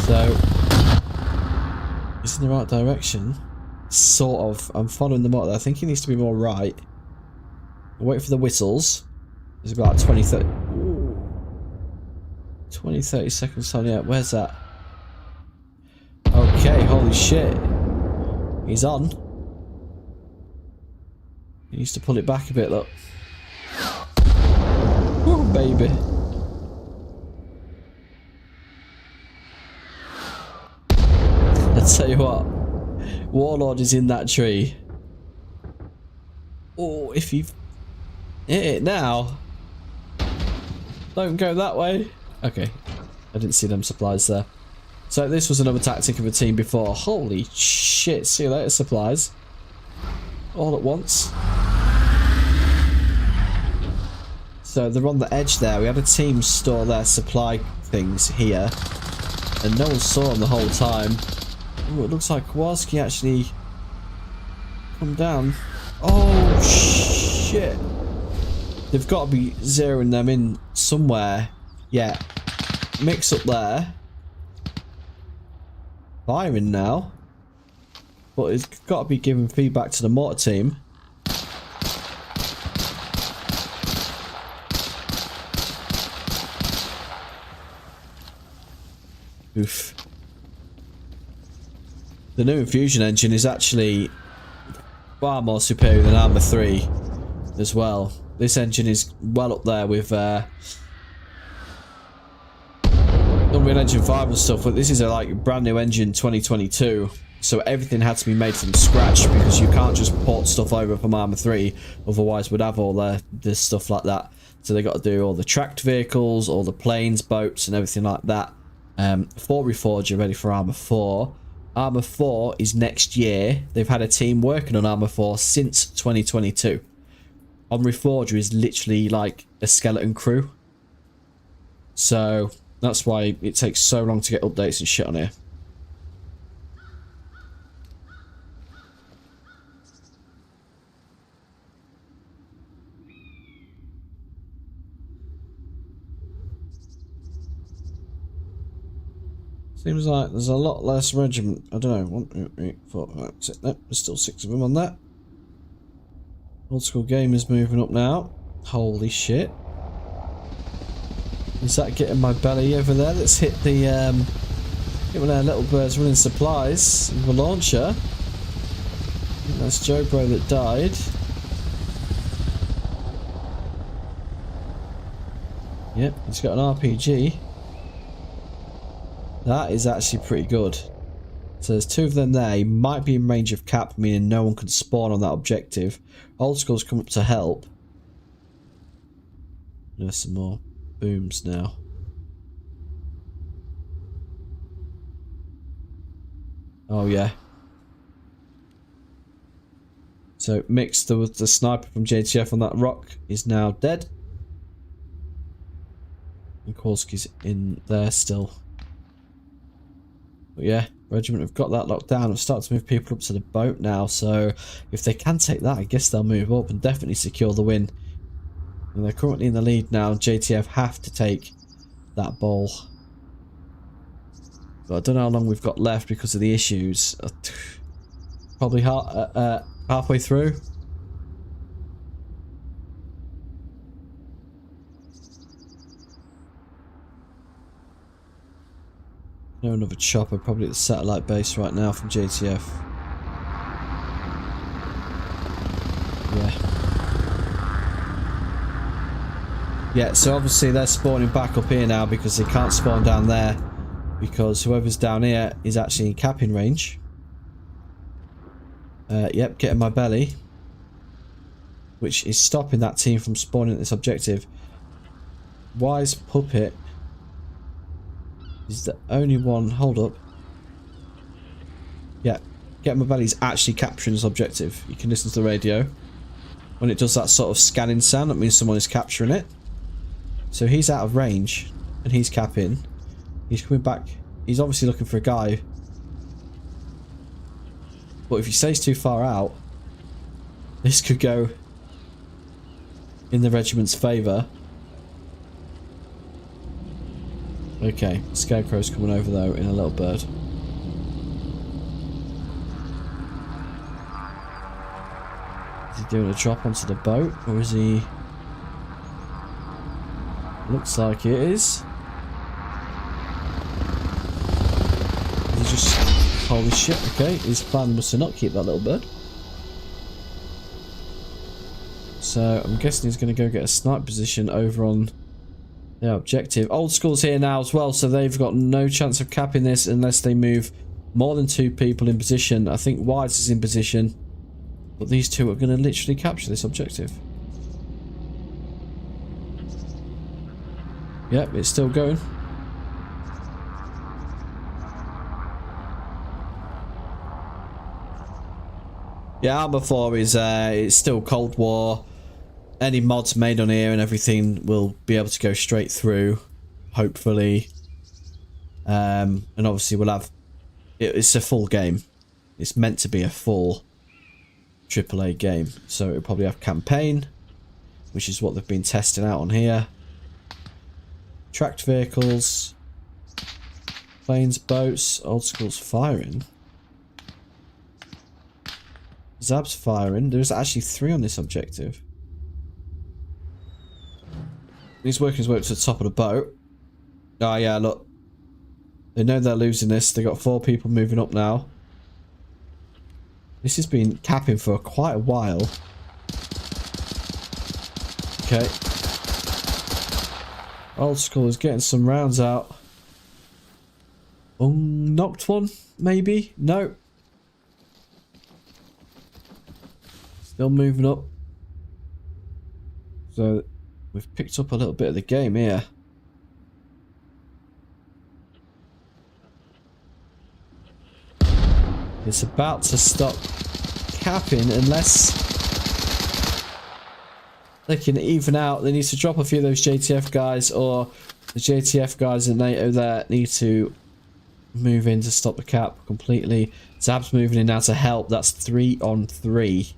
So, it's in the right direction. Sort of. I'm following the mortar. I think he needs to be more right. I'll wait for the whistles. There's about 20, 30... Ooh. 20, 30 seconds on. Yeah, where's that? Okay, holy shit. He's on. He needs to pull it back a bit, look. Woo, baby. I'll tell you what. Warlord is in that tree. Oh, if you hit it now. Don't go that way. Okay. I didn't see them supplies there. So this was another tactic of a team before. Holy shit. See you later, supplies. All at once. So they're on the edge there. We had a team store their supply things here. And no one saw them the whole time. Oh, it looks like Kowalski actually come down. Oh shit. They've got to be zeroing them in somewhere. Yeah. Mix up there. Firing now. But it's got to be giving feedback to the mortar team. Oof. The new infusion engine is actually far more superior than ARMA 3 as well. This engine is well up there with Unreal Engine 5 and stuff, but this is a like brand new engine 2022, so everything had to be made from scratch because you can't just port stuff over from ARMA 3, otherwise we'd have all this stuff like that. So they got to do all the tracked vehicles, all the planes, boats and everything like that. 4 Reforger ready for ARMA 4. Armour 4 is next year. They've had a team working on Armour 4 since 2022. ARMA REFORGER is literally like a skeleton crew. So that's why it takes so long to get updates and shit on here. Seems like there's a lot less regiment. I don't know. 1, 2, 3, 4, 5, 6. Nope, there's still 6 of them on that. Old school gamers moving up now. Holy shit. Is that getting my belly over there? Let's hit the hit one of our little birds running supplies with a launcher. I think that's Joe Bro that died. Yep, he's got an RPG. That is actually pretty good. So there's 2 of them there. He might be in range of cap, meaning no one can spawn on that objective. Old school's come up to help. There's some more booms now. Oh yeah. So mixed with the sniper from JTF on that rock is now dead. And Korski's in there still. But yeah, Regiment have got that locked down. I've started to move people up to the boat now, so if they can take that, I guess they'll move up and definitely secure the win. And they're currently in the lead now. JTF have to take that bowl. But I don't know how long we've got left because of the issues. Probably halfway through. No, another chopper, probably at the satellite base right now from JTF. Yeah. Yeah, so obviously they're spawning back up here now because they can't spawn down there. Because whoever's down here is actually in capping range. Yep, getting my belly. Which is stopping that team from spawning at this objective. Wise Puppet is the only one. Hold up. Yeah, Get My Belly's actually capturing this objective. You can listen to the radio. When it does that sort of scanning sound, that means someone is capturing it. So he's out of range and he's capping. He's coming back. He's obviously looking for a guy. But if he stays too far out, this could go in the regiment's favour. Okay, Scarecrow's coming over though in a little bird. Is he doing a drop onto the boat, or is he... Looks like it is. Is he just... Holy shit, okay, his plan was to not keep that little bird. So I'm guessing he's going to go get a snipe position over on the objective. Old School's here now as well, so they've got no chance of capping this unless they move more than 2 people in position. I think Wise is in position, but these 2 are going to literally capture this objective. Yep, it's still going. Yeah, Arma 4 is it's still Cold War. Any mods made on here and everything will be able to go straight through, hopefully. And obviously we'll have... It's a full game. It's meant to be a full AAA game. So it'll probably have campaign, which is what they've been testing out on here. Tracked vehicles. Planes, boats. Old School's firing. Zab's firing. There's actually 3 on this objective. He's working his way up to the top of the boat. Oh yeah, look. They know they're losing this. They got 4 people moving up now. This has been capping for quite a while. Okay. Old School is getting some rounds out. Knocked one, maybe? No. Still moving up. So we've picked up a little bit of the game here. It's about to stop capping unless they can even out. They need to drop a few of those JTF guys, or the JTF guys in NATO there need to move in to stop the cap completely. Zab's moving in now to help. That's 3 on 3.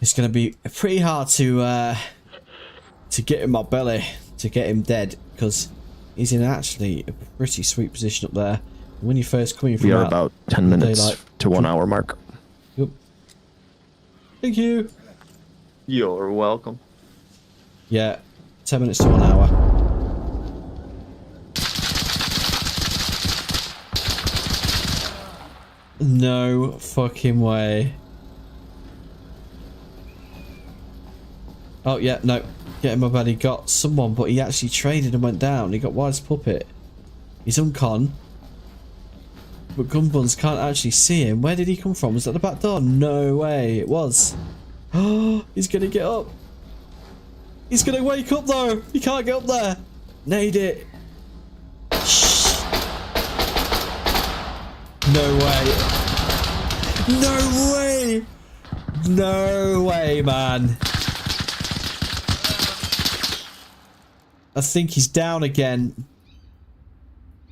It's going to be pretty hard to get in my belly, to get him dead, because he's in actually a pretty sweet position up there. When you first come in from we are about 10 minutes daylight, to 1 hour mark. Yep. Thank you. You're welcome. Yeah, 10 minutes to 1 hour. No fucking way. Oh, yeah, no. Get him my buddy. Got someone, but he actually traded and went down. He got Wise Puppet. He's uncon. But Gunbuns can't actually see him. Where did he come from? Was that the back door? No way. It was. Oh, he's going to get up. He's going to wake up, though. He can't get up there. Nade it. Shh. No way. No way. No way, man. I think he's down again.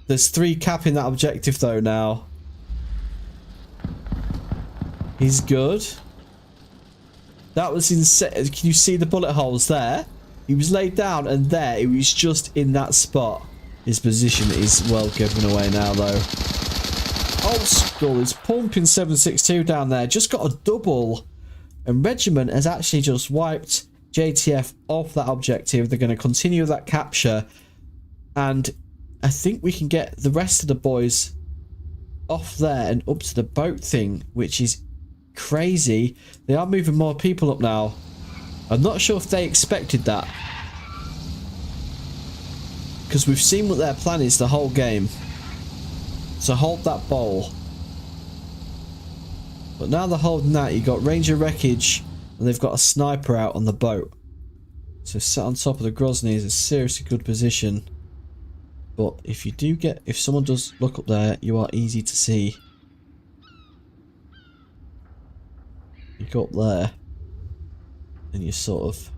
There's 3 capping that objective though now. He's good. That was insane. Can you see the bullet holes there? He was laid down and there. He was just in that spot. His position is well given away now though. Old School is pumping 762 down there. Just got a double. And Regiment has actually just wiped JTF off that objective. They're going to continue that capture, and I think we can get the rest of the boys off there and up to the boat thing, which is crazy. They are moving more people up now. I'm not sure if they expected that, because we've seen what their plan is the whole game, so hold that bowl. But now they're holding that. You got Ranger Wreckage, and they've got a sniper out on the boat. So sat on top of the Grozny is a seriously good position. But if you do get, if someone does look up there, you are easy to see. You go up there, and you sort of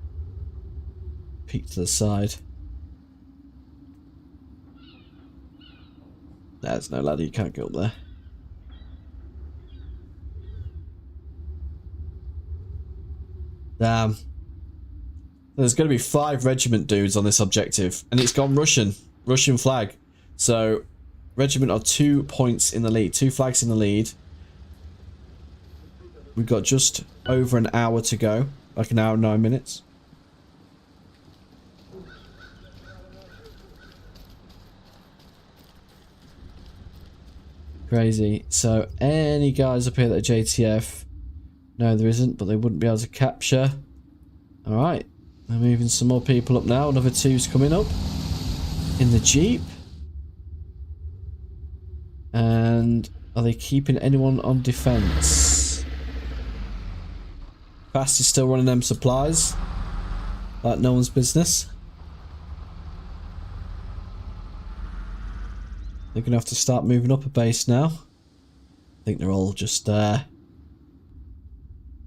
peek to the side. There's no ladder, you can't go up there. Damn. There's going to be 5 regiment dudes on this objective, and it's gone Russian. Russian flag. So, Regiment are 2 points in the lead. 2 flags in the lead. We've got just over an hour to go. Like an hour and 9 minutes. Crazy. So, any guys up here that are JTF? No, there isn't, but they wouldn't be able to capture. Alright. They're moving some more people up now. Another 2's coming up. In the Jeep. And are they keeping anyone on defense? Fast is still running them supplies. Like no one's business. They're going to have to start moving up a base now. I think they're all just I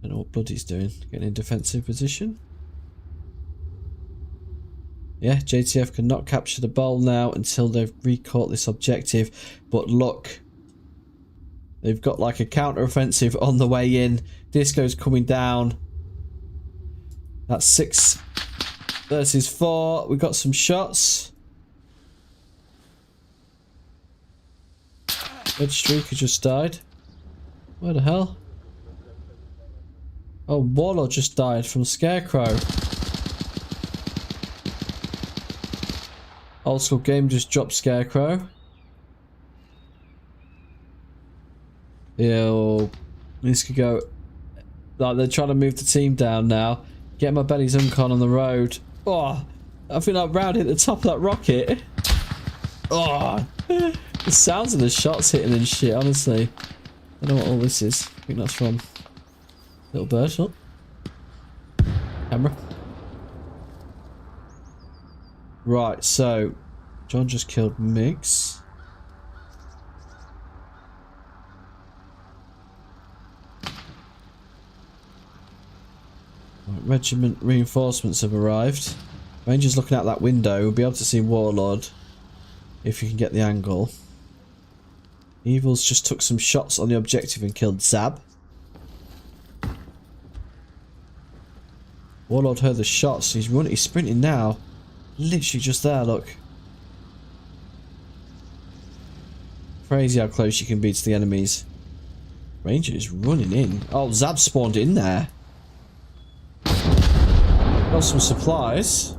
don't know what Bloody's doing. Getting in defensive position. Yeah, JTF cannot capture the bowl now until they've recaught this objective. But look, they've got like a counter-offensive on the way in. Disco's coming down. That's 6 versus 4. We got some shots. Red Streaker just died. Where the hell? Oh, Warlord just died from Scarecrow. Old School Game just dropped Scarecrow. Yo, this could go. Like they're trying to move the team down now. Get my belly's uncon on the road. Oh, I feel like Round hit the top of that rocket. Oh, the sounds of the shots hitting and shit. Honestly, I don't know what all this is. I think that's from Little Bird. Oh. Camera. Right, so John just killed Mix. Right, regiment reinforcements have arrived. Ranger's looking out that window. We'll be able to see Warlord if you can get the angle. Evils just took some shots on the objective and killed Zab. Warlord heard the shots. He's running. He's sprinting now. Literally just there. Look. Crazy how close you can be to the enemies. Ranger is running in. Oh, Zab spawned in there. Got some supplies.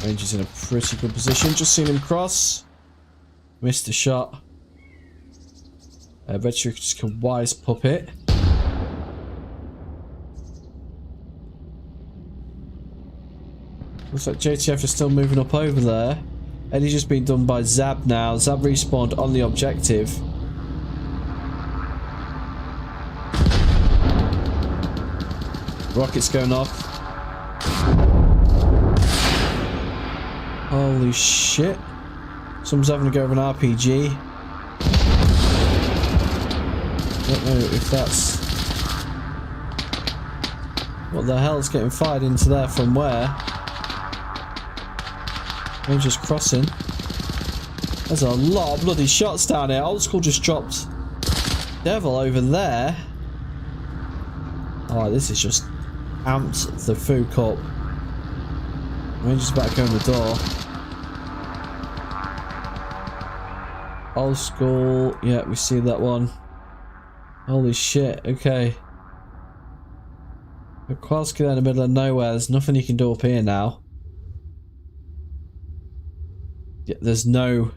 Ranger's in a pretty good position. Just seen him cross. Missed the shot. Red Shriek just killed Wise Puppet. Looks like JTF is still moving up over there. Eddie's just been done by Zab now. Zab respawned on the objective. Rockets going off. Holy shit. Someone's having a go of an RPG. Don't know if that's... What the hell's getting fired into there from where? Ranger's crossing. There's a lot of bloody shots down here. Old School just dropped Devil over there. Oh, this is just amped the food cup. Ranger's about to go in the door. Old School. Yeah, we see that one. Holy shit. Okay. Kowalski there in the middle of nowhere. There's nothing you can do up here now. Yeah, there's no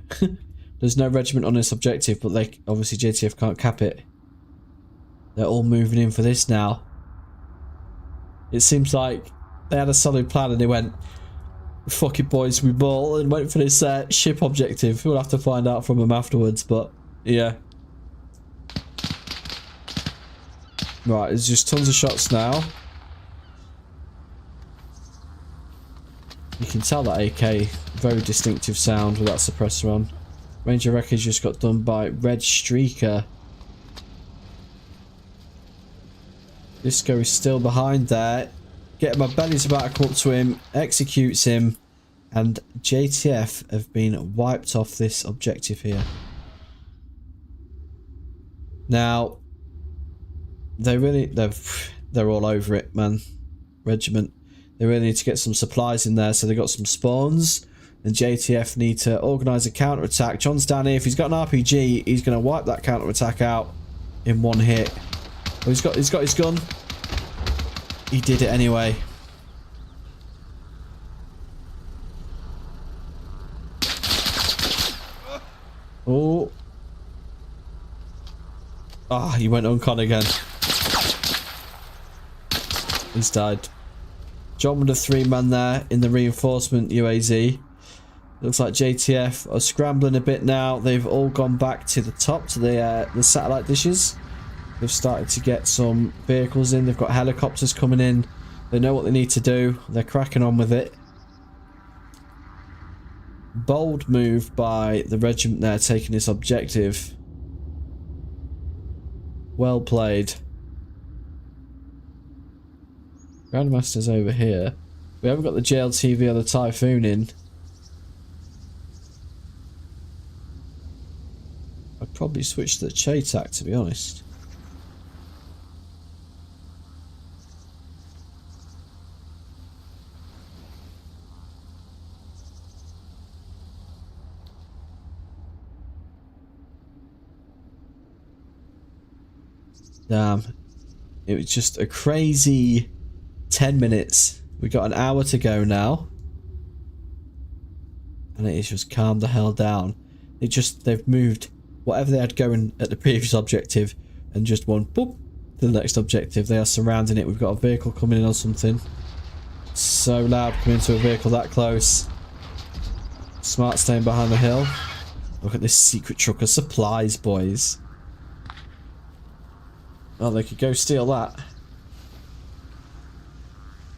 there's no regiment on this objective, but they obviously JTF can't cap it. They're all moving in for this now. It seems like they had a solid plan and they went, fuck it boys, we ball, and went for this ship objective. We'll have to find out from them afterwards, but yeah. Right, there's just tons of shots now. You can tell that AK, very distinctive sound with that suppressor on. Ranger Wreckage just got done by Red Streaker. Disco is still behind there. Getting my belly's about to come up to him, executes him, and JTF have been wiped off this objective here. Now, they're all over it, man. Regiment. They really need to get some supplies in there, so they got some spawns. And JTF need to organise a counter-attack. John's down here. If he's got an RPG, he's going to wipe that counter-attack out in one hit. Oh, he's got his gun. He did it anyway. Oh. Ah, he went uncon again. He's died. John with the 3-man there in the reinforcement UAZ. Looks like JTF are scrambling a bit now. They've all gone back to the top, to the satellite dishes. They've started to get some vehicles in. They've got helicopters coming in. They know what they need to do. They're cracking on with it. Bold move by the regiment there, taking this objective. Well played. Grandmaster's over here. We haven't got the JLTV or the Typhoon in. I'd probably switch to the Chaytak, to be honest. Damn. It was just a crazy 10 minutes. We got an hour to go now. And it is just calmed the hell down. They've moved whatever they had going at the previous objective and just one boop to the next objective. They are surrounding it. We've got a vehicle coming in or something. So loud coming into a vehicle that close. Smart staying behind the hill. Look at this secret truck of supplies, boys. Oh, they could go steal that.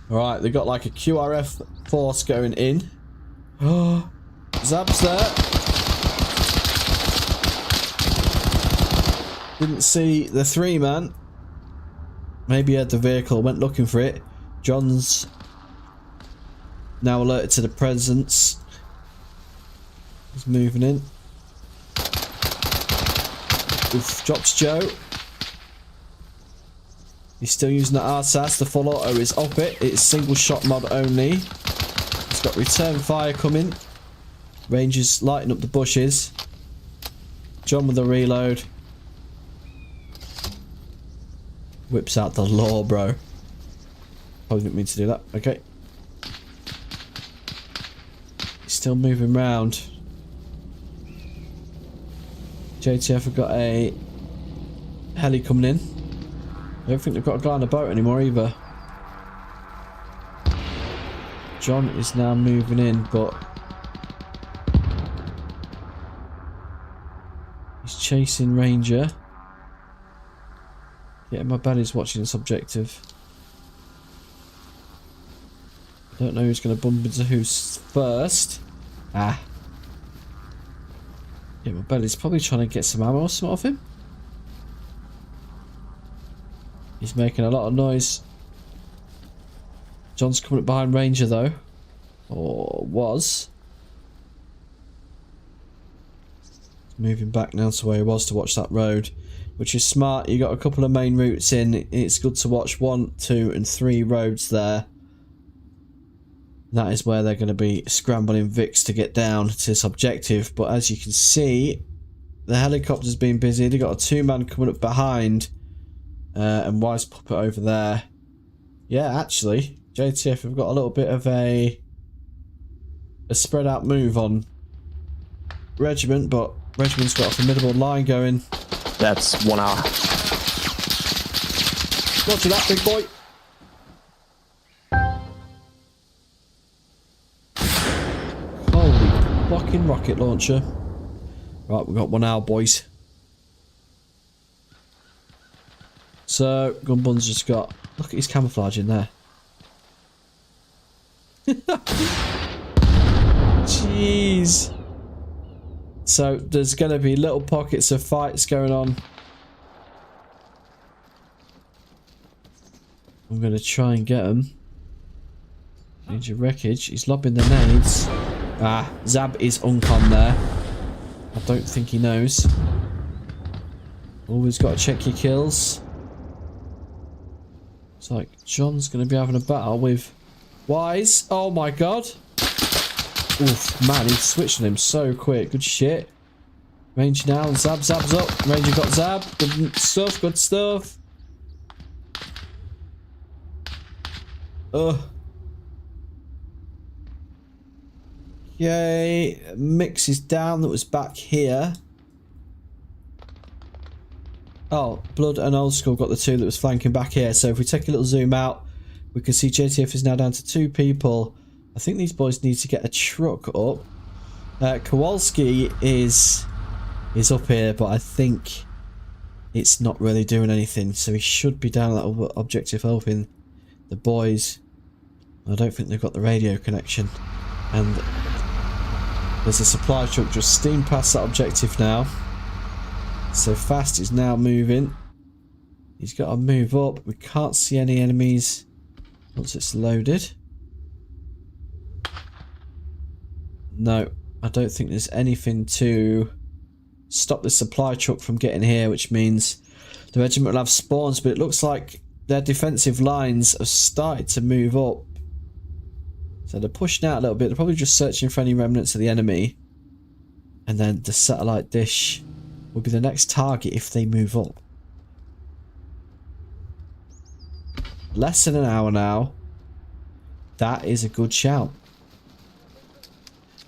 Alright, they got like a QRF force going in. Oh, Zab's there. Didn't see the 3-man. Maybe he had the vehicle, went looking for it. John's now alerted to the presence. He's moving in. Oof, drops Joe. He's still using the RSAS. The full auto is off it. It's single shot mod only. He's got return fire coming. Rangers lighting up the bushes. John with the reload. Whips out the law, bro. Probably didn't mean to do that. Okay. He's still moving round. JTF have got a heli coming in. I don't think they've got a guy on the boat anymore either. John is now moving in, but he's chasing Ranger. Yeah, my belly's watching this objective. I don't know who's going to bump into who first. Ah. Yeah, my belly's probably trying to get some ammo or something off him. He's making a lot of noise. John's coming up behind Ranger though. Or was. He's moving back now to where he was to watch that road. Which is smart. You got a couple of main routes in. It's good to watch 1, 2 and 3 roads there. That is where they're going to be scrambling Vix to get down to this objective. But as you can see, the helicopter's been busy. They've got a 2-man coming up behind. And Wise Puppet over there. Yeah, actually, JTF have got a little bit of a spread out move on Regiment. But Regiment's got a formidable line going. That's 1 hour. Roger that, big boy. Holy fucking rocket launcher. Right, we've got 1 hour, boys. So, Gunbun's just got... Look at his camouflage in there. Jeez. So, there's going to be little pockets of fights going on. I'm going to try and get him. Major wreckage. He's lobbing the nades. Ah, Zab is uncon there. I don't think he knows. Always got to check your kills. It's like John's going to be having a battle with Wise. Oh my god. Oof, man, he's switching him so quick. Good shit. Ranger down. Zab's up. Ranger got Zab. Good stuff, good stuff. Yay. Mix is down. That was back here. Oh, Blood and Old School got the 2 that was flanking back here. So if we take a little zoom out, we can see JTF is now down to 2 people. I think these boys need to get a truck up. Kowalski is up here, but I think it's not really doing anything. So he should be down at that objective helping the boys. I don't think they've got the radio connection. And there's a supply truck just steamed past that objective now. So Fast is now moving. He's got to move up. We can't see any enemies once it's loaded. No, I don't think there's anything to stop the supply truck from getting here, which means the regiment will have spawns, but it looks like their defensive lines have started to move up. So they're pushing out a little bit. They're probably just searching for any remnants of the enemy. And then the satellite dish will be the next target if they move up. Less than an hour now. That is a good shout.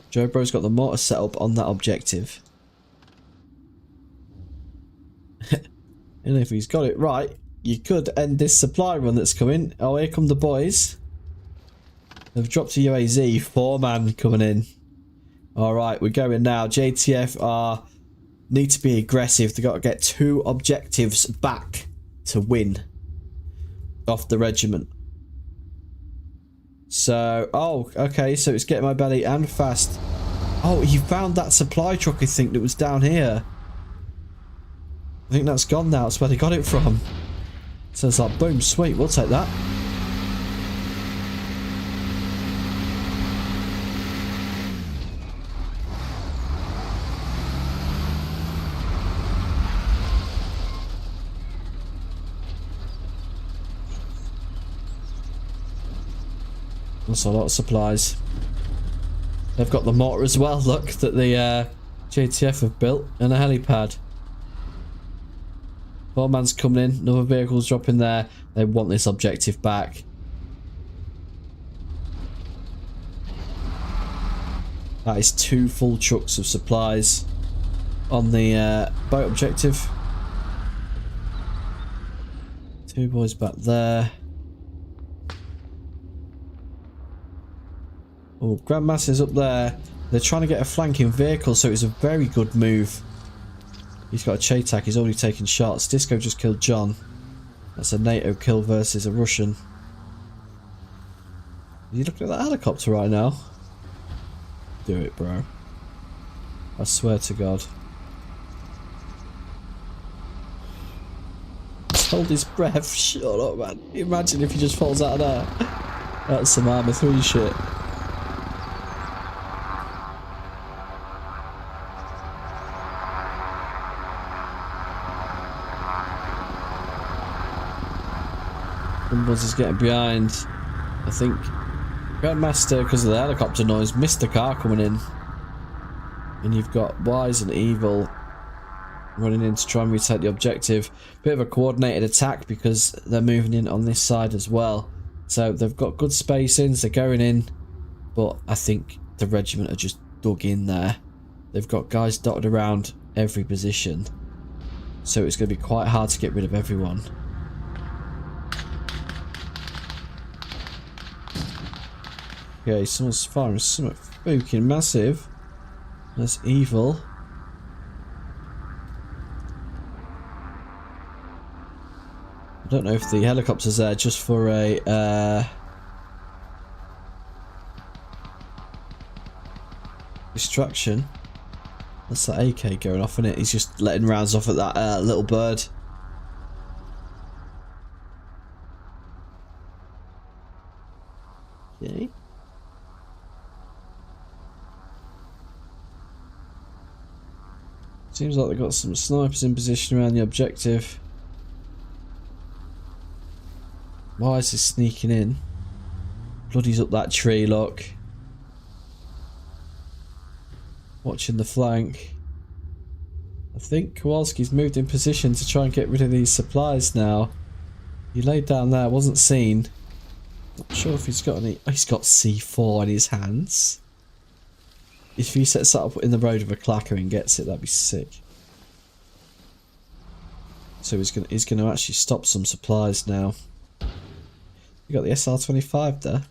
Joe Bro's got the mortar set up on that objective. And if he's got it right, you could end this supply run that's coming. Oh, here come the boys. They've dropped a UAZ. 4-man coming in. Alright, we're going now. JTF need to be aggressive. They've got to get 2 objectives back to win off the regiment. So, oh, okay, so it's getting my belly and fast. Oh, he found that supply truck, I think, that was down here. I think that's gone now. That's where they got it from. So it's like, boom, sweet, we'll take that. That's a lot of supplies. They've got the mortar as well, look, that the JTF have built, and a helipad. 4-man's coming in, another vehicle's dropping there. They want this objective back. That is 2 full trucks of supplies on the boat objective. 2 boys back there. Oh, Grandmaster's up there. They're trying to get a flanking vehicle, so it's a very good move. He's got a Chaytak. He's already taken shots. Disco just killed John. That's a NATO kill versus a Russian. Are you looking at that helicopter right now? Do it, bro. I swear to God. Just hold his breath. Shut up, man. Imagine if he just falls out of there. That's some Arma 3 shit. Buzz is getting behind. I think Grandmaster, because of the helicopter noise, missed the car coming in. And you've got Wise and Evil running in to try and retake the objective. Bit of a coordinated attack because they're moving in on this side as well. So they've got good spacings, they're going in. But I think the regiment are just dug in there. They've got guys dotted around every position. So it's going to be quite hard to get rid of everyone. Okay, someone's firing something fucking massive. That's Evil. I don't know if the helicopter's there just for a distraction. That's that AK going off in it. He's just letting rounds off at that little bird. Okay. Seems like they've got some snipers in position around the objective. Wise is sneaking in. Bloody's up that tree, look. Watching the flank. I think Kowalski's moved in position to try and get rid of these supplies now. He laid down there, wasn't seen. Not sure if he's got any. Oh, he's got C4 in his hands. If he sets that up in the road with a clacker and gets it, that'd be sick. So he's gonna actually stop some supplies now. You got the SR-25 there.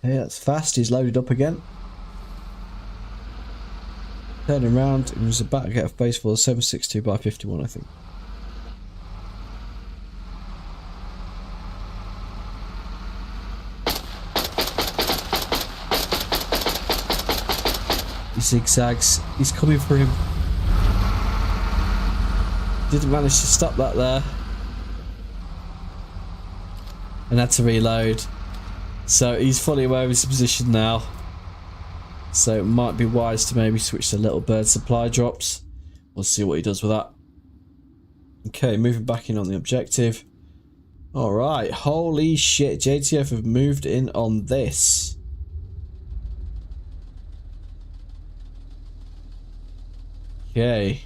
Hey, that's fast. He's loaded up again. Turning around, and he's about to get off base for a 7.62 by 51, I think. He zigzags. He's coming for him. Didn't manage to stop that there. And had to reload. So he's fully aware of his position now. So it might be wise to maybe switch to little bird supply drops. We'll see what he does with that. Okay, moving back in on the objective. Alright, holy shit, JTF have moved in on this. Okay.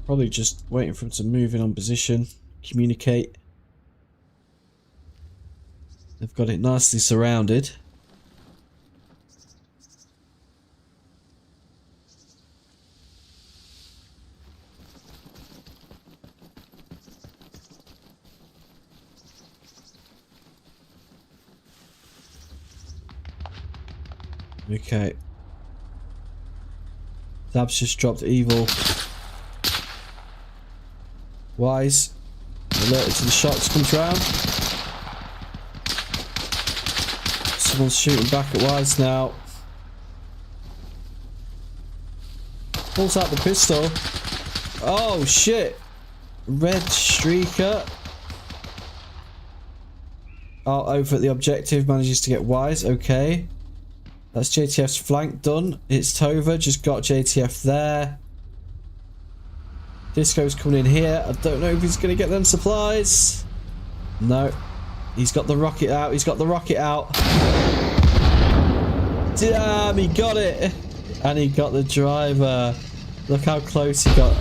Probably just waiting for him to move in on position, communicate. They've got it nicely surrounded. Okay. Dab's just dropped Evil. Wise. Alerted to the shots comes round. Someone's shooting back at Wise now. Pulls out the pistol. Oh shit! Red streaker. Oh, over at the objective, manages to get Wise. Okay. That's JTF's flank done. It's Tova, just got JTF there. Disco's coming in here. I don't know if he's going to get them supplies. No. He's got the rocket out. He's got the rocket out. Damn, he got it. And he got the driver. Look how close he got.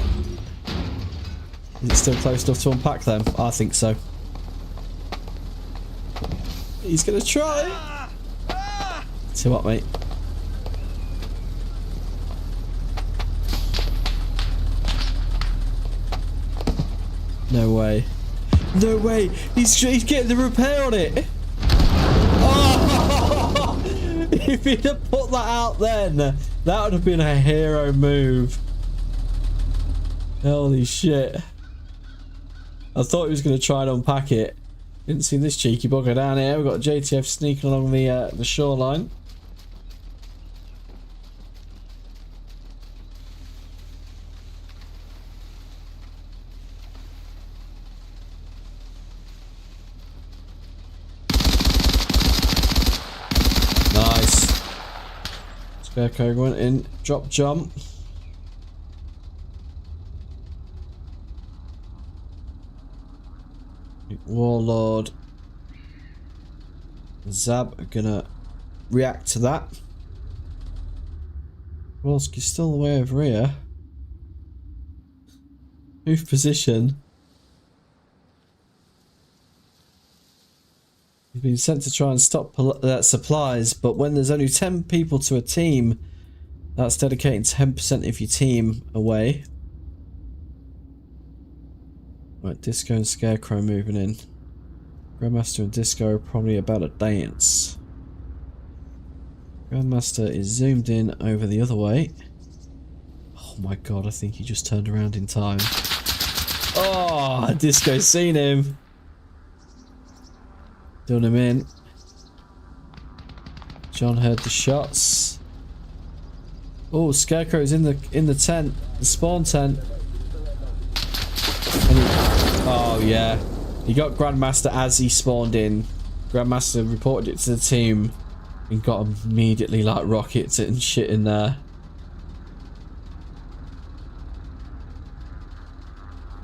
Is it still close enough to unpack them? I think so. He's going to try. See what, mate? No way. No way! He's getting the repair on it! Oh! If he'd have put that out then, that would have been a hero move. Holy shit. I thought he was going to try and unpack it. Didn't see this cheeky bugger down here. We've got JTF sneaking along the shoreline. Nice. Scarecrow went in. Drop jump. Warlord. Zab are gonna react to that. Wolski's still the way over here. Move position. He's been sent to try and stop supplies, but when there's only 10 people to a team, that's dedicating 10% of your team away. Right, Disco and Scarecrow moving in. Grandmaster and Disco are probably about to dance. Grandmaster is zoomed in over the other way. Oh my god, I think he just turned around in time. Oh, Disco's seen him. Done him in. John heard the shots. Oh, Scarecrow's in the tent, the spawn tent. Oh yeah, he got Grandmaster as he spawned in. Grandmaster reported it to the team and got immediately like rockets and shit in there.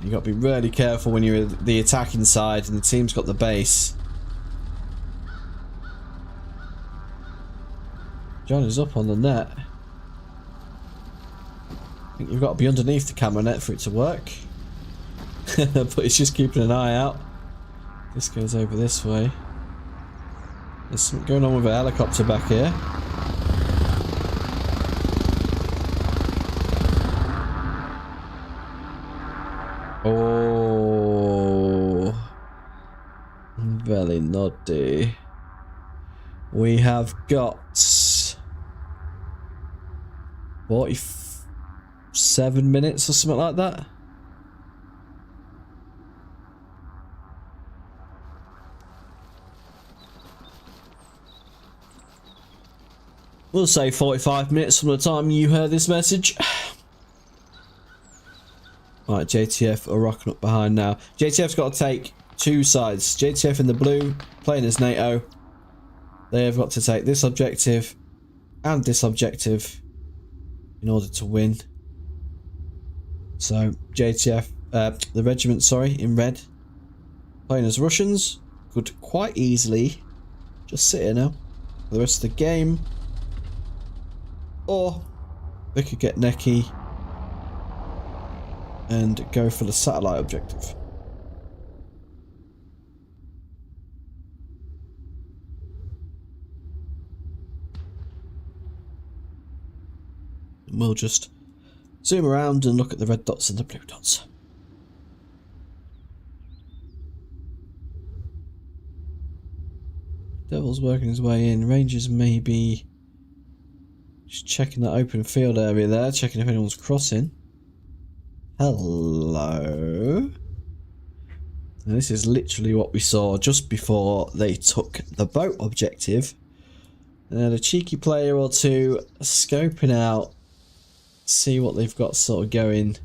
You got to be really careful when you're the attacking side and the team's got the base. John is up on the net. I think you've got to be underneath the camera net for it to work. But he's just keeping an eye out. This goes over this way. There's something going on with a helicopter back here. Oh, very naughty. We have got 47 minutes or something like that. We'll say 45 minutes from the time you heard this message. Right, JTF are rocking up behind now. JTF's got to take two sides. JTF in the blue, playing as NATO. They have got to take this objective and this objective in order to win. So, JTF, the regiment, sorry, in red, playing as Russians, could quite easily just sit here now for the rest of the game. Or they could get necky and go for the satellite objective. And we'll just zoom around and look at the red dots and the blue dots. Devil's working his way in. Rangers maybe just checking that open field area there, checking if anyone's crossing. Hello. And this is literally what we saw just before they took the boat objective. And a cheeky player or two scoping out, see what they've got sort of going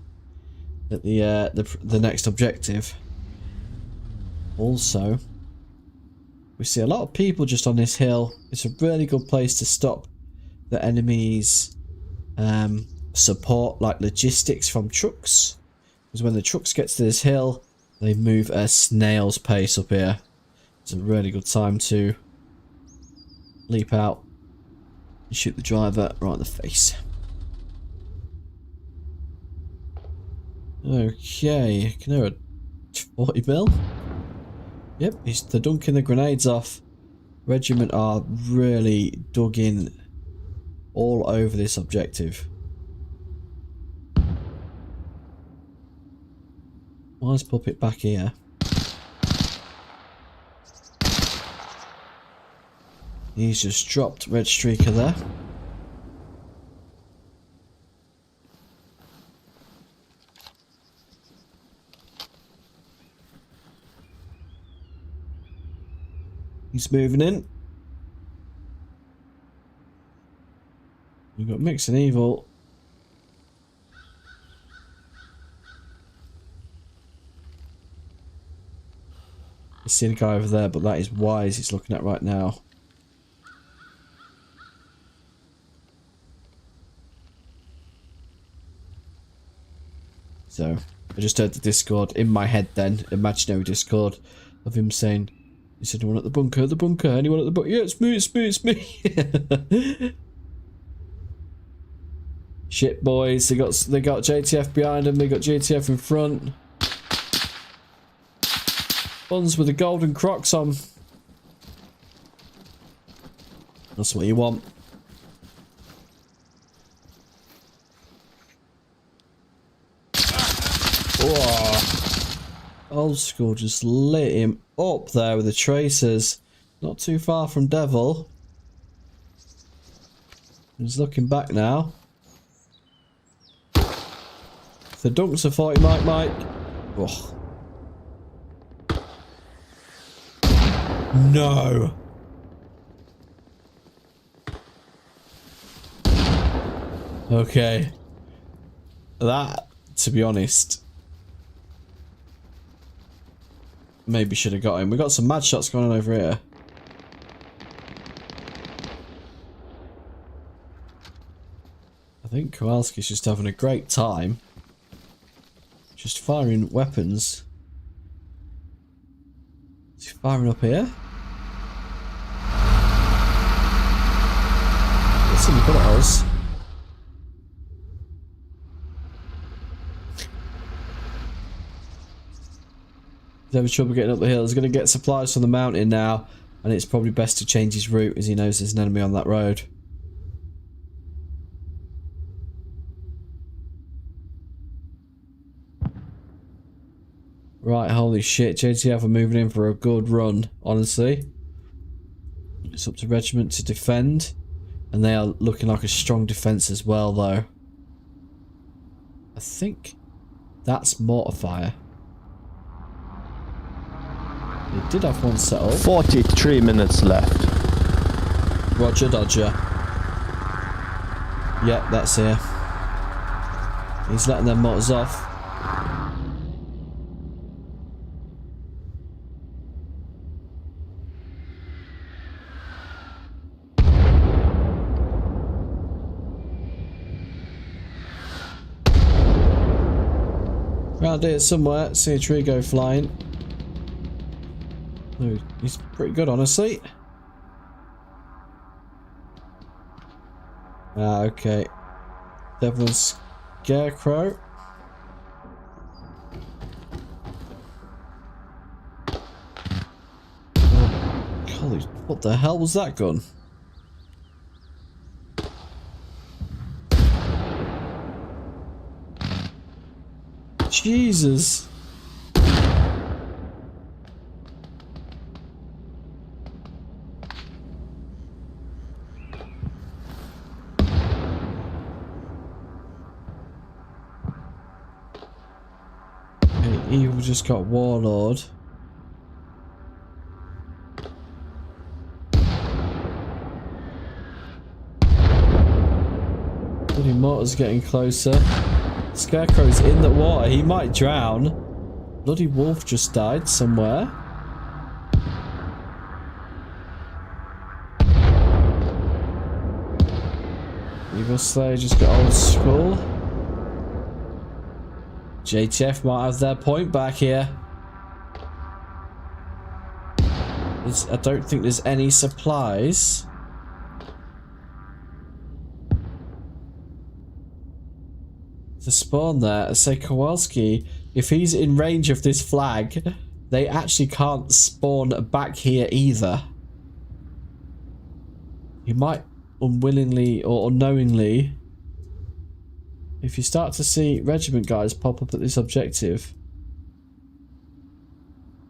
at the next objective. Also, we see a lot of people just on this hill. It's a really good place to stop the enemy's support, like logistics from trucks. Because when the trucks get to this hill, they move at a snail's pace up here. It's a really good time to leap out and shoot the driver right in the face. Okay, can I hear a 40 mil? Yep, they're dunking the grenades off. Regiment are really dug in all over this objective. Why is Puppet back here? He's just dropped Red Streaker there. He's moving in. We've got Mix and Evil. I see the guy over there, but that is Wise he's looking at right now. So, I just heard the Discord in my head then, imaginary Discord, of him saying, "Is anyone at the bunker? The bunker? Anyone at the bunker? Yeah, it's me, it's me, it's me." Shit, boys. They got JTF behind them. They got JTF in front. Buns with the golden Crocs on. That's what you want. Whoa. Old School just lit him up there with the tracers. Not too far from Devil. He's looking back now. The dunks are 40 Mike. Oh. No. Okay. That, to be honest, maybe should have got him. We got some mad shots going on over here. I think Kowalski's just having a great time. Just firing weapons. Is he firing up here? Let's see if he got at us. He's having trouble getting up the hill. He's going to get supplies from the mountain now, and it's probably best to change his route as he knows there's an enemy on that road. Right, holy shit, JTF are moving in for a good run, honestly. It's up to Regiment to defend, and they are looking like a strong defence as well, though. I think that's mortar fire. They did have one set up. 43 minutes left. Roger, Dodger. Yep, that's here. He's letting their mortars off. Around here somewhere, see a tree go flying. Oh, he's pretty good, honestly. Ah, okay. Devil's Scarecrow. Holy, what the hell was that gun? Jesus. Okay, Evil just got Warlord. water's getting closer. Scarecrow's in the water. He might drown. Bloody wolf just died somewhere. Evil Slayer just got old school. JTF might have their point back here. I don't think there's any supplies. To spawn there, say Kowalski, if he's in range of this flag, they actually can't spawn back here either. He might unwillingly or unknowingly, if you start to see regiment guys pop up at this objective,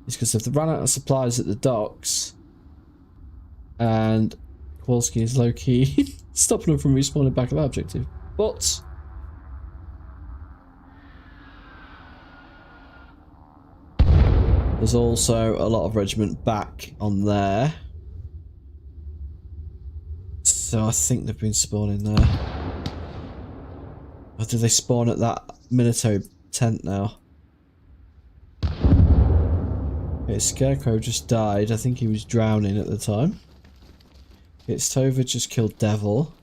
it's because if they run out of supplies at the docks and Kowalski is low-key stopping them from respawning back at that objective. But there's also a lot of regiment back on there. So I think they've been spawning there. Or did they spawn at that military tent now? Okay, Scarecrow just died. I think he was drowning at the time. It's Tova just killed Devil.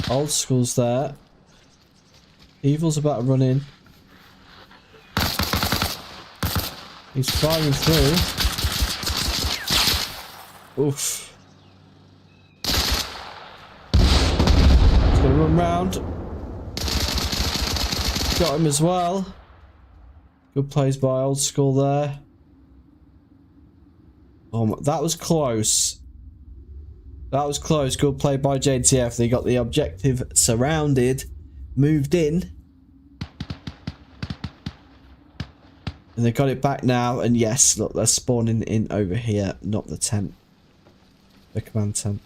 Old School's there. Evil's about to run in. He's firing through. Oof. He's gonna run round. Got him as well. Good plays by Old School there. Oh, that was close. That was close. Good play by JTF. They got the objective surrounded, moved in. And they got it back now. And yes, look, they're spawning in over here, not the tent. The command tent.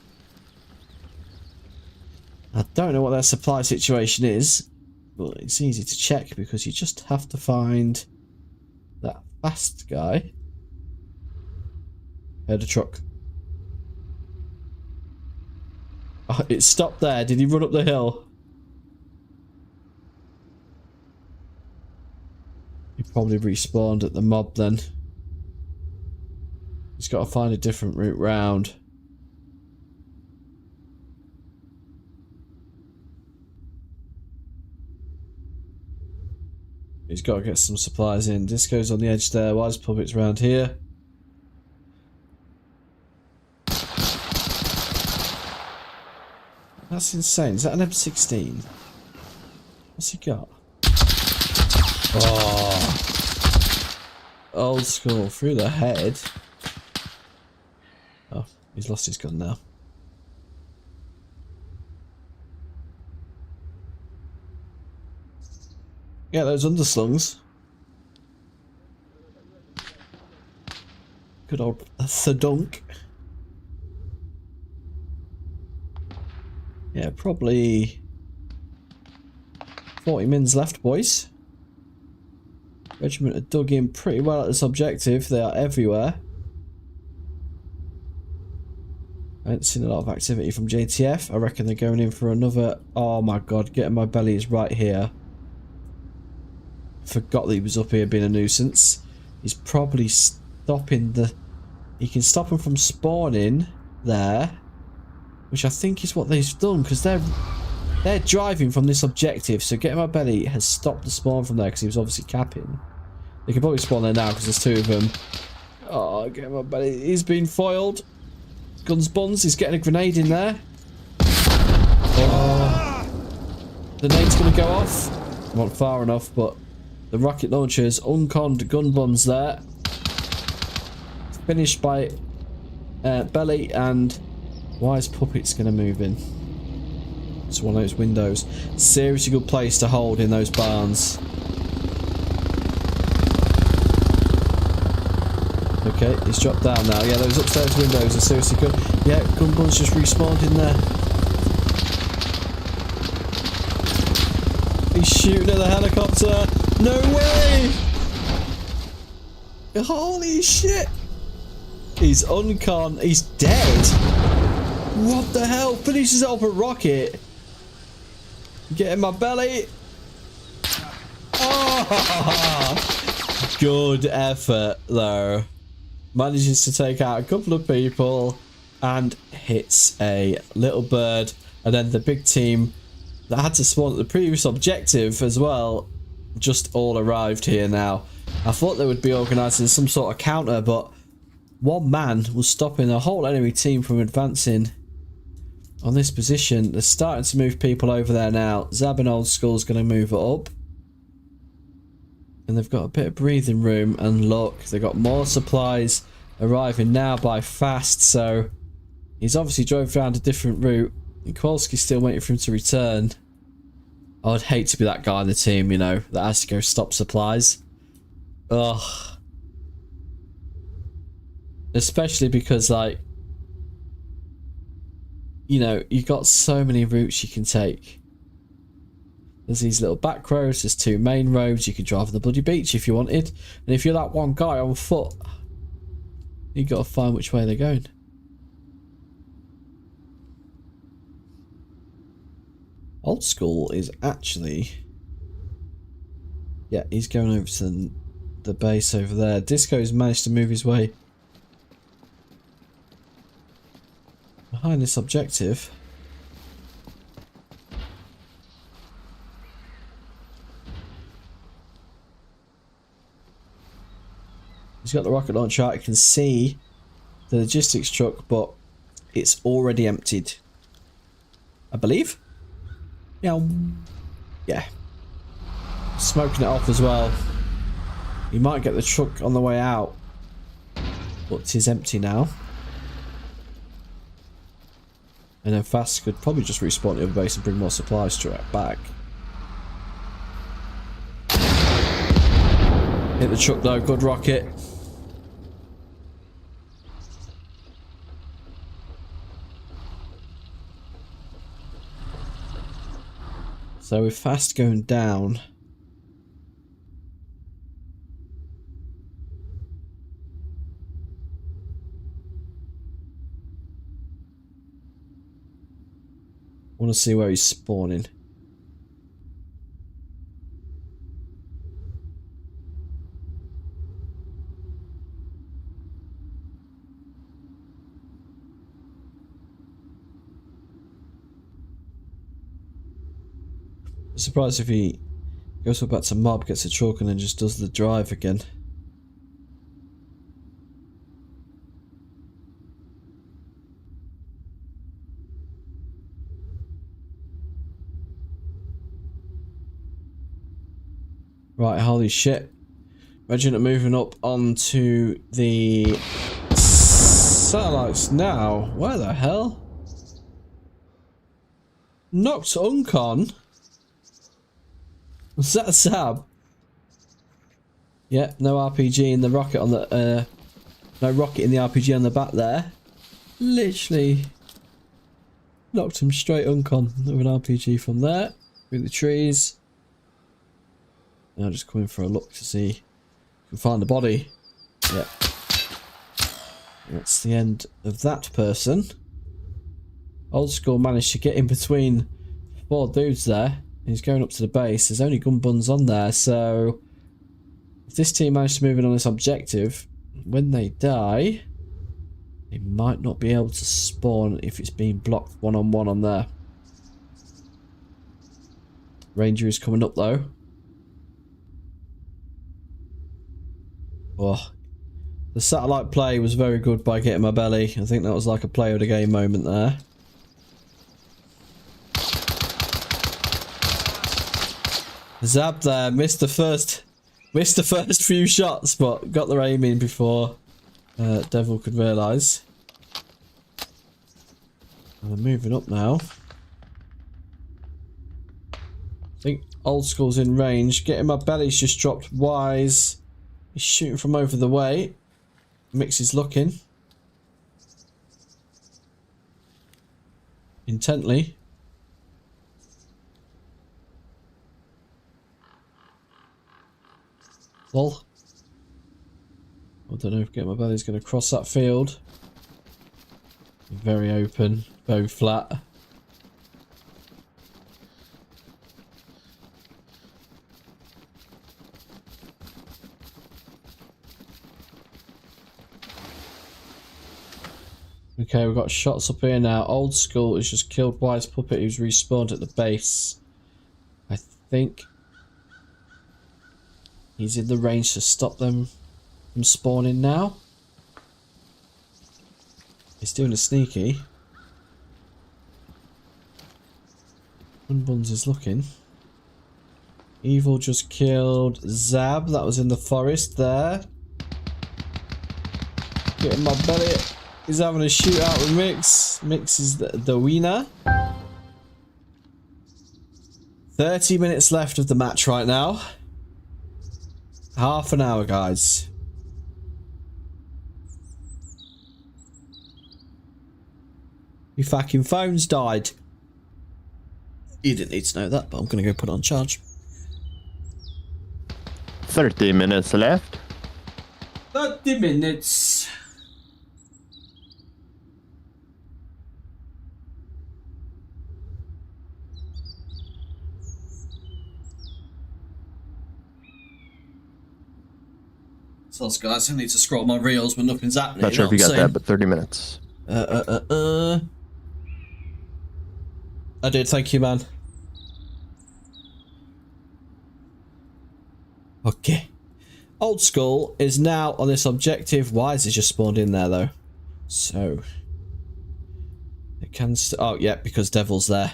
I don't know what their supply situation is. But it's easy to check because you just have to find that fast guy. Heard a truck. Oh, it stopped there. Did he run up the hill? He probably respawned at the mob then. He's got to find a different route round. He's got to get some supplies in. Disco's on the edge there. Wise Puppet's around here. That's insane. Is that an M16? What's he got? Oh. Old School through the head. Oh, he's lost his gun now. Yeah, those underslungs. Good old thudunk. Yeah, probably 40 mins left, boys. Regiment are dug in pretty well at this objective. They are everywhere. I haven't seen a lot of activity from JTF. I reckon they're going in for another... Oh my god, getting my belly is right here. Forgot that he was up here being a nuisance. He's probably stopping the... He can stop them from spawning there. Which I think is what they've done, because they're driving from this objective. So getting my belly has stopped the spawn from there, because he was obviously capping. They can probably spawn there now, because there's two of them. Oh, getting my belly. He's been foiled. Guns buns. He's getting a grenade in there. Oh. The nade's going to go off. Not far enough, but the rocket launchers unconned gun buns there. Finished by Belly, and Wise Puppet's going to move in. It's one of those windows. Seriously good place to hold in those barns. Okay, he's dropped down now. Yeah, those upstairs windows are seriously good. Yeah, gun buns just respawned in there. He's shooting at the helicopter. No way! Holy shit! He's uncon. He's dead. What the hell? Finishes off a rocket. Get in my belly. Oh, good effort though. Manages to take out a couple of people and hits a little bird. And then the big team that had to spawn at the previous objective as well just all arrived here now. I thought they would be organising some sort of counter, but one man was stopping the whole enemy team from advancing on this position. They're starting to move people over there now. Zab and Old School's going to move it up. And they've got a bit of breathing room. And look, they've got more supplies arriving now by Fast. So he's obviously drove down a different route. And Kowalski's still waiting for him to return. I'd hate to be that guy on the team, you know, that has to go stop supplies. Ugh. Especially because, like, you know, you've got so many routes you can take. There's these little back roads, there's 2 main roads, you could drive on the bloody beach if you wanted. And if you're that one guy on foot, you got to find which way they're going. Old School is actually... yeah, he's going over to the base over there. Disco's managed to move his way behind this objective. He's got the rocket launcher out. You can see the logistics truck, but it's already emptied, I believe. Yeah. Smoking it off as well. You might get the truck on the way out, but it is empty now. And then Fast could probably just respawn at the other base and bring more supplies straight back. Hit the truck though, good rocket. So with Fast going down, I want to see where he's spawning. I'm surprised if he goes back to mob, gets a truck, and then just does the drive again. Right, holy shit. Regiment moving up onto the satellites now. Where the hell? Knocked Uncon? Was that a Sab? Yeah, no RPG in the rocket on the no rocket in the RPG on the back there. Literally knocked him straight Uncon with an RPG from there through the trees. Now just coming for a look to see if we can find the body. Yeah. That's the end of that person. Old School managed to get in between 4 dudes there. He's going up to the base. There's only gun buns on there, so if this team managed to move in on this objective, when they die, they might not be able to spawn if it's being blocked one-on-one on there. Ranger is coming up though. Oh, the satellite play was very good by getting my belly. I think that was like a play of the game moment there. Zab there missed the first few shots, but got the aim in before Devil could realise. And they're moving up now. I think Old School's in range. Getting my belly's just dropped wise. He's shooting from over the way. Mix is looking intently. Well, I don't know if Get My Belly's going to cross that field. Very open, very flat. Okay, we've got shots up here now. Old School has just killed Wise Puppet, who's respawned at the base. I think he's in the range to stop them from spawning now. He's doing a sneaky. Unbuns is looking. Evil just killed Zab, that was in the forest there. Getting my belly. He's having a shootout with Mix. Mix is the winner. 30 minutes left of the match right now. Half an hour, guys. Your fucking phone's died. You didn't need to know that, but I'm going to go put it on charge. 30 minutes left. 30 minutes. So, guys, I need to scroll my reels when nothing's happening. Not sure if you got that, but 30 minutes. I did, thank you, man. Okay. Old School is now on this objective. Wise is just spawned in there, though. So. It can oh, yeah, because Devil's there.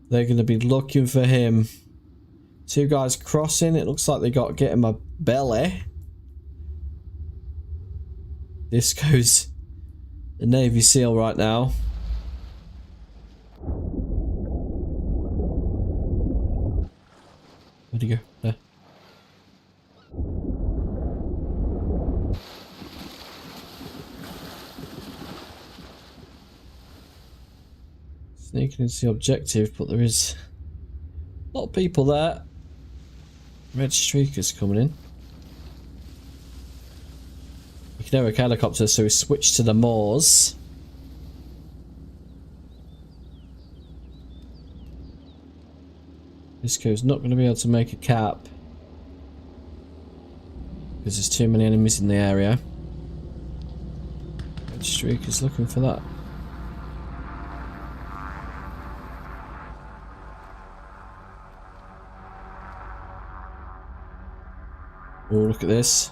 They're going to be looking for him. Two guys crossing. It looks like they got get him a belly. This goes the Navy SEAL right now. Where'd he go? There. Sneaking into the objective, but there is a lot of people there. Red streakers coming in. Generic helicopter, so we switched to the Moors. Disco's not going to be able to make a cap because there's too many enemies in the area. Red Streak is looking for that. Oh, look at this.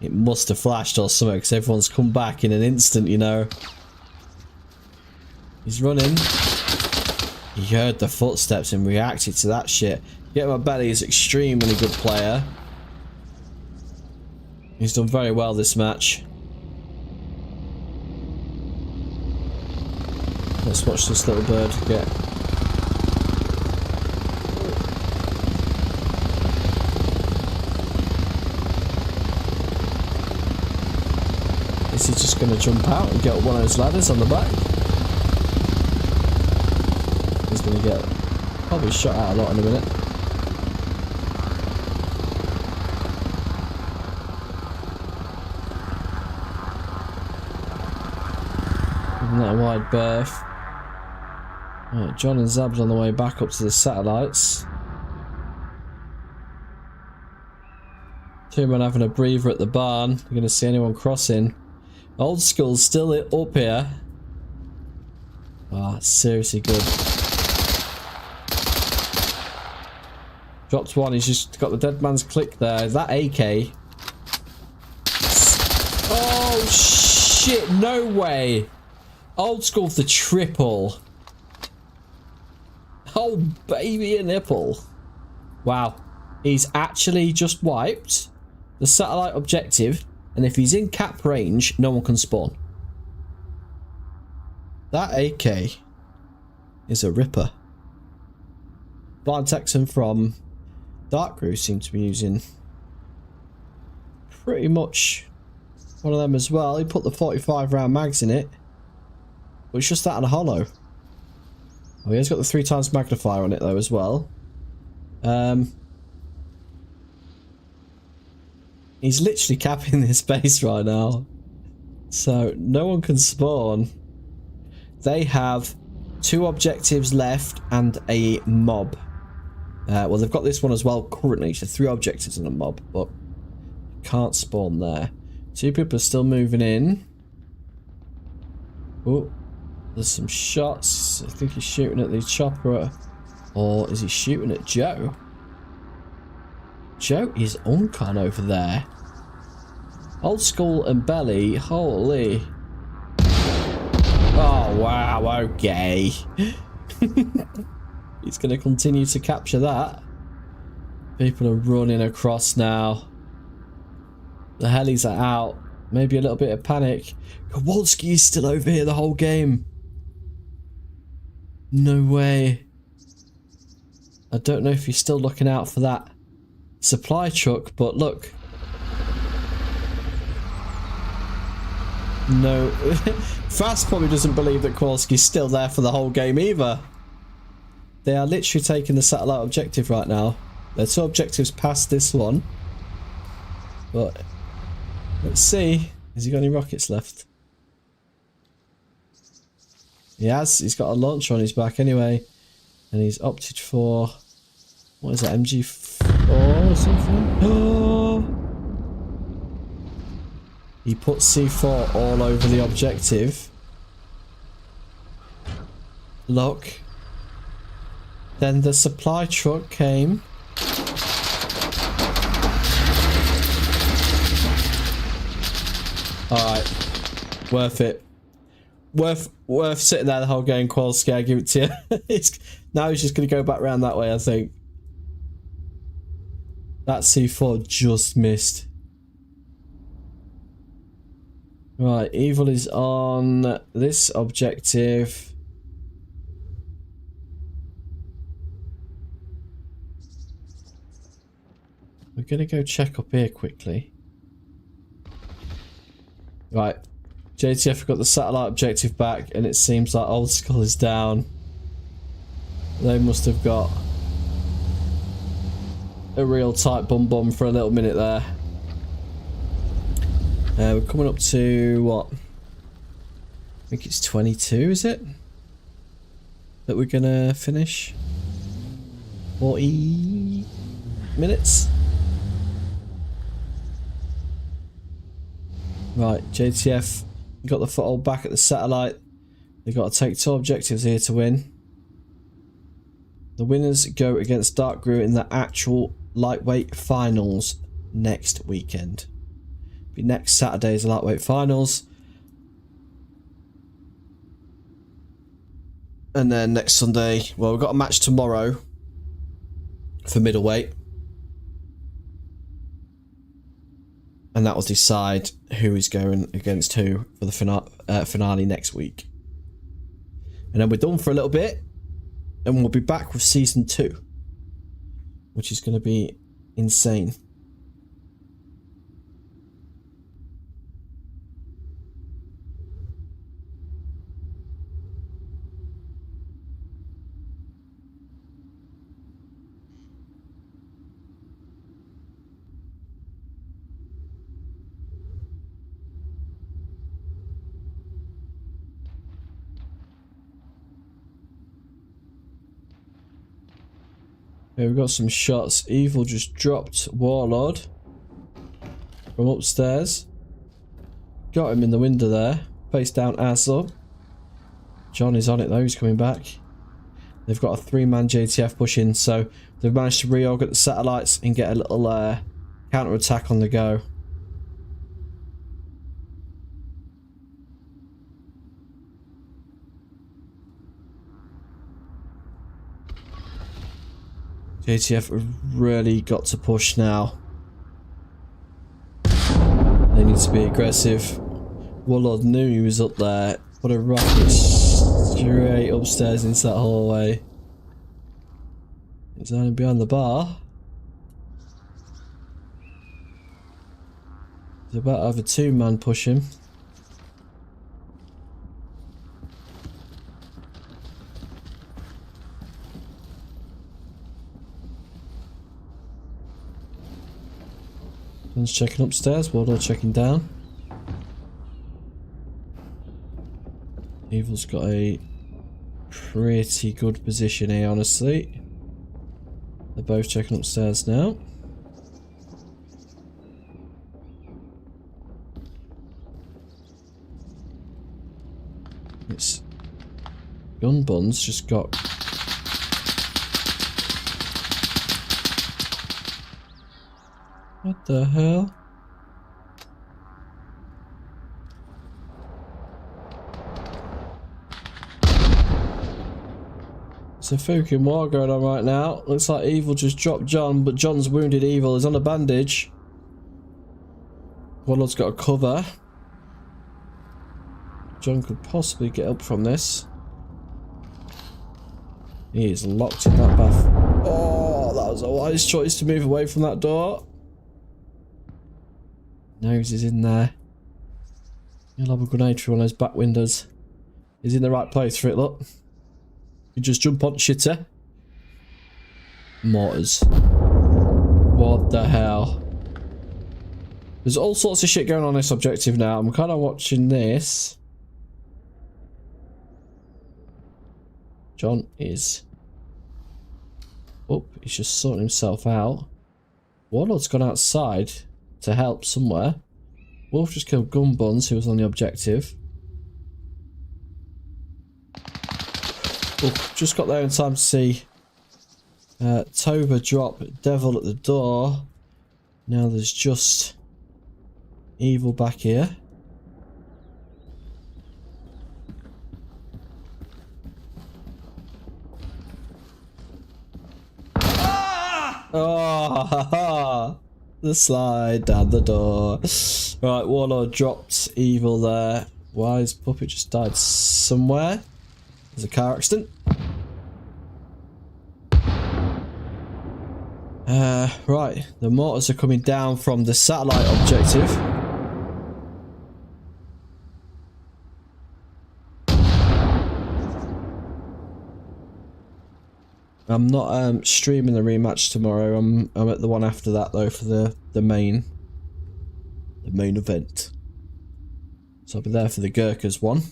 It must have flashed or something because everyone's come back in an instant, you know. He's running. He heard the footsteps and reacted to that shit. Get My Belly is extremely good player. He's done very well this match. Let's watch this little bird get... Is he just going to jump out and get up one of those ladders on the back? He's going to get probably shot out a lot in a minute. Isn't that a wide berth? Right, John and Zab's on the way back up to the satellites. Two men having a breather at the barn. You're going to see anyone crossing. Old School's still up here. Ah, oh, seriously good. Dropped one, he's just got the dead man's click there. Is that AK? Oh shit, no way. Old School for the triple. Oh baby, a nipple. Wow. He's actually just wiped the satellite objective. And if he's in cap range, no one can spawn. That AK is a ripper. Blind Texan from DarkGru seem to be using pretty much one of them as well. He put the 45 round mags in it. But it's just that and a hollow. Oh, he has got the 3x magnifier on it though as well. He's literally capping this base right now. So no one can spawn. They have 2 objectives left and a mob. Well, they've got this one as well currently, so 3 objectives in a mob, but can't spawn there. 2 people are still moving in. Oh, there's some shots. I think he's shooting at the chopper. Or is he shooting at Joe? Joe is uncon over there. Old School and Belly, holy. Oh, wow, okay. He's going to continue to capture that. People are running across now. The helis are out. Maybe a little bit of panic. Kowalski is still over here the whole game. No way. I don't know if he's still looking out for that supply truck, but look. No. Fast probably doesn't believe that Kowalski's still there for the whole game either. They are literally taking the satellite objective right now. There are 2 objectives past this one. But let's see. Has he got any rockets left? He has. He's got a launcher on his back anyway. And he's opted for... What is that? MG4 or something? Oh! He put C4 all over the objective. Look. Then the supply truck came. Alright. Worth it. Worth sitting there the whole game, Kowalski, I give it to you. Now he's just going to go back round that way, I think. That C4 just missed. Right, Evil is on this objective. We're going to go check up here quickly. Right. JTF got the satellite objective back, and it seems like Old Skull is down. They must have got a real tight bum for a little minute there. We're coming up to what? I think it's 22, is it? That we're gonna finish? 40 minutes? Right, JTF got the foothold back at the satellite. They've got to take 2 objectives here to win. The winners go against DarkGru in the actual lightweight finals next weekend. Be next Saturday's lightweight finals. And then next Sunday, well, we've got a match tomorrow for middleweight. And that will decide who is going against who for the finale next week. And then we're done for a little bit. And we'll be back with Season 2. Which is going to be insane. Okay, we've got some shots. Evil just dropped Warlord from upstairs. Got him in the window there. Face down, ass up. John is on it though, he's coming back. They've got a 3-man JTF pushing, so they've managed to reorg at the satellites and get a little counter-attack on the go. JTF have really got to push now. They need to be aggressive. Warlord knew he was up there. Put a rocket straight upstairs into that hallway. He's only behind the bar. He's about to have a 2-man push him. One's checking upstairs, Warlord checking down. Evil's got a pretty good position here, honestly. They're both checking upstairs now. It's Gun Buns just got... What the hell? There's a fucking war going on right now. Looks like Evil just dropped John, but John's wounded Evil. He's on a bandage. Warlord's got a cover. John could possibly get up from this. He is locked in that bath. Oh, that was a wise choice to move away from that door. Nose is in there. He'll have a grenade through one of those back windows. He's in the right place for it, look. You just jump on shitter. Mortars. What the hell? There's all sorts of shit going on this objective now. I'm kind of watching this. John is up. He's just sorting himself out. Warlord's gone outside to help somewhere. Wolf just killed Gun Buns, who was on the objective. Oh, just got there in time to see Toba drop Devil at the door. Now there's just Evil back here. Oh, haha. The slide down the door. Right, Warlord dropped Evil there. Why has Puppet just died somewhere? There's a car accident. Right, the mortars are coming down from the satellite objective. I'm not streaming the rematch tomorrow. I'm at the one after that though for the main event. So I'll be there for the Gurkhas one.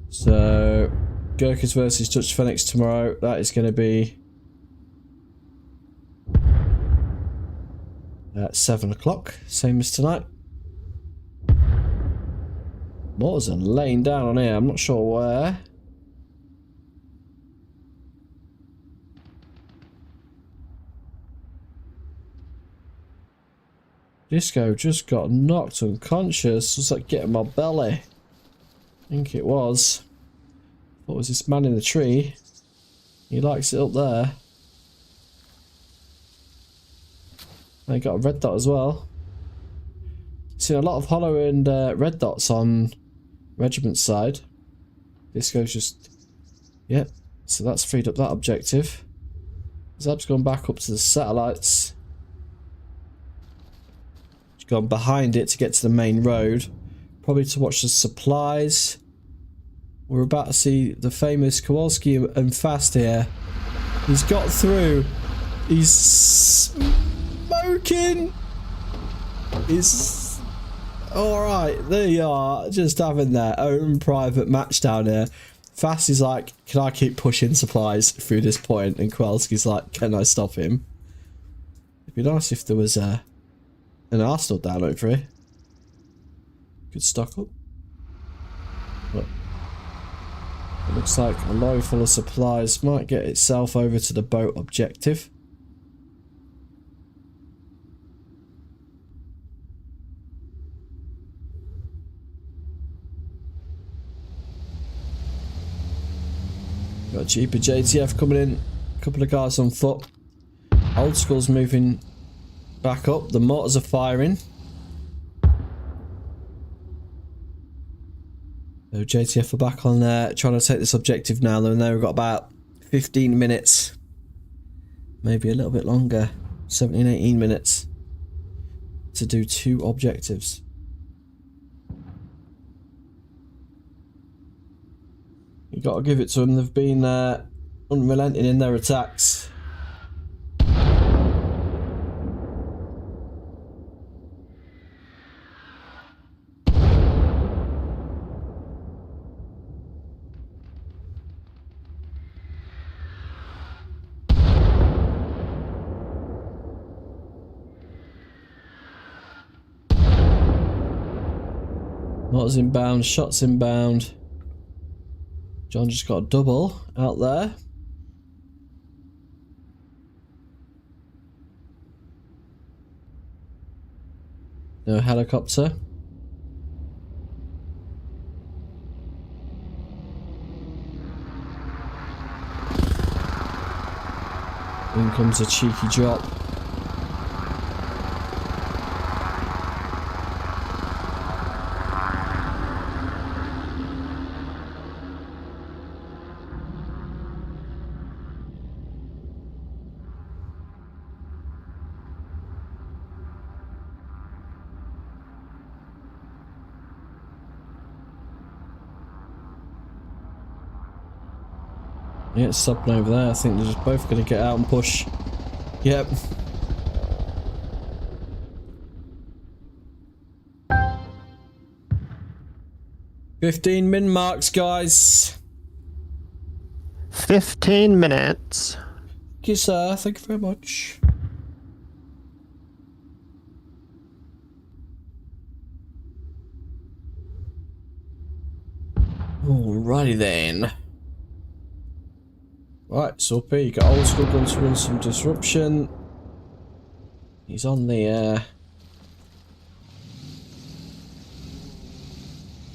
So Gurkhas versus Dutch Phoenix tomorrow. That is going to be at 7 o'clock, same as tonight. Mortars are laying down on here. I'm not sure where. Disco just got knocked unconscious. Was like getting my belly. I think it was. What was this man in the tree? He likes it up there. They got a red dot as well. Seen a lot of hollow and red dots on Regiment side. Disco's just... Yep. So that's freed up that objective. Zab's gone back up to the satellites. He's gone behind it to get to the main road. Probably to watch the supplies. We're about to see the famous Kowalski and Fast here. He's got through. He's smoking. He's... Alright, there you are. Just having their own private match down here. Fast is like, can I keep pushing supplies through this point? And Kowalski's like, can I stop him? It'd be nice if there was an Arsenal down over here. Could stock up. But it looks like a lorry full of supplies might get itself over to the boat objective. Got a cheaper JTF coming in. A couple of guys on foot. Old School's moving back up. The mortars are firing. So JTF are back on there trying to take this objective now. Though they've got about 15 minutes. Maybe a little bit longer. 17, 18 minutes. To do 2 objectives. You got to give it to them. They've been unrelenting in their attacks. Mortars inbound, shots inbound. John just got a double out there. No helicopter. In comes a cheeky drop. Yeah, it's stopping over there. I think they're just both going to get out and push. Yep. "15 min marks, guys." 15 minutes. Thank you, sir. Thank you very much. Alrighty then. Right, so up here you got Old School going to run some disruption. He's on the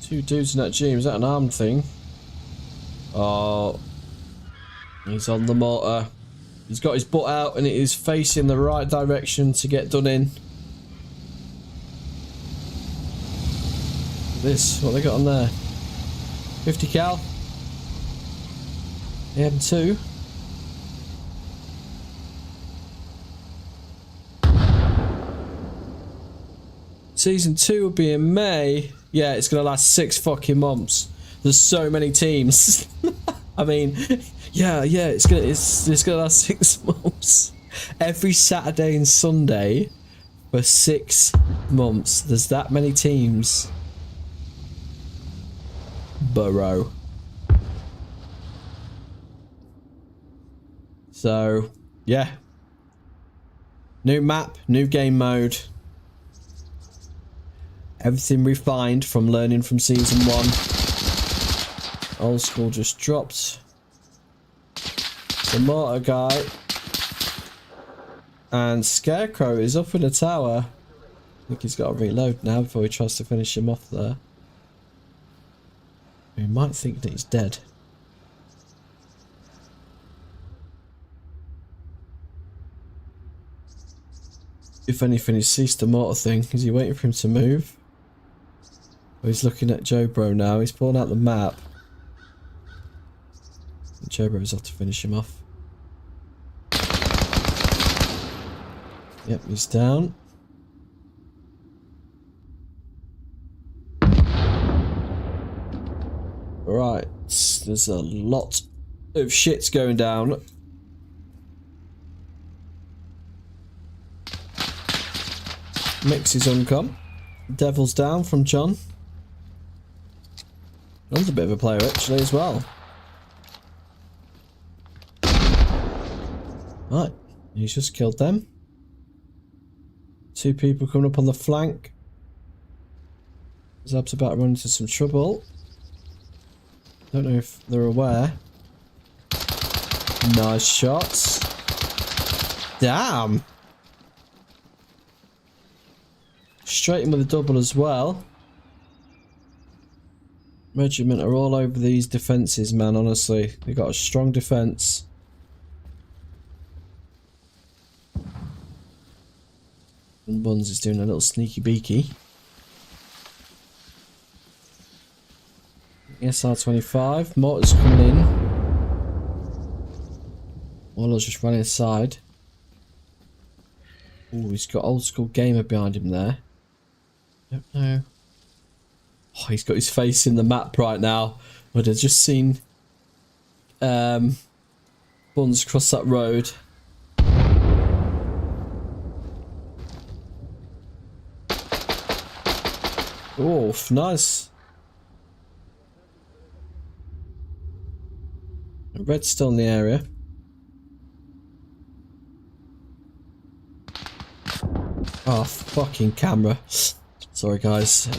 two dudes in that gym. Is that an armed thing? Oh, he's on the mortar. He's got his butt out and it is facing the right direction to get done in. This, what they got on there? 50 cal. M2. Season 2 will be in May. Yeah, it's gonna last 6 fucking months. There's so many teams. I mean, yeah, it's gonna last 6 months. Every Saturday and Sunday for 6 months. There's that many teams. Burrow. So, yeah. New map, new game mode. Everything refined from learning from season 1. Old School just dropped the mortar guy. And Scarecrow is up in the tower. I think he's got to reload now before he tries to finish him off there. We might think that he's dead. If anything, he's ceased the mortar thing. Is he waiting for him to move? Or he's looking at Joe Bro now. He's pulling out the map. And Joe Bro's off to finish him off. Yep, he's down. Right, there's a lot of shits going down. Mix is uncome. Devil's down from John. John's a bit of a player actually as well. Right, he's just killed them. 2 people coming up on the flank. Zab's about to run into some trouble. Don't know if they're aware. Nice shots. Damn. Straight in with a double as well. Regiment are all over these defences, man, honestly. They've got a strong defence. And Buns is doing a little sneaky beaky. SR-25. Mortar's coming in. Waller's just running aside. Oh, he's got Old School Gamer behind him there. Don't know. Oh, he's got his face in the map right now. But I've just seen Buns cross that road. Oh, nice. Red's still in the area. Oh, fucking camera. Sorry, guys.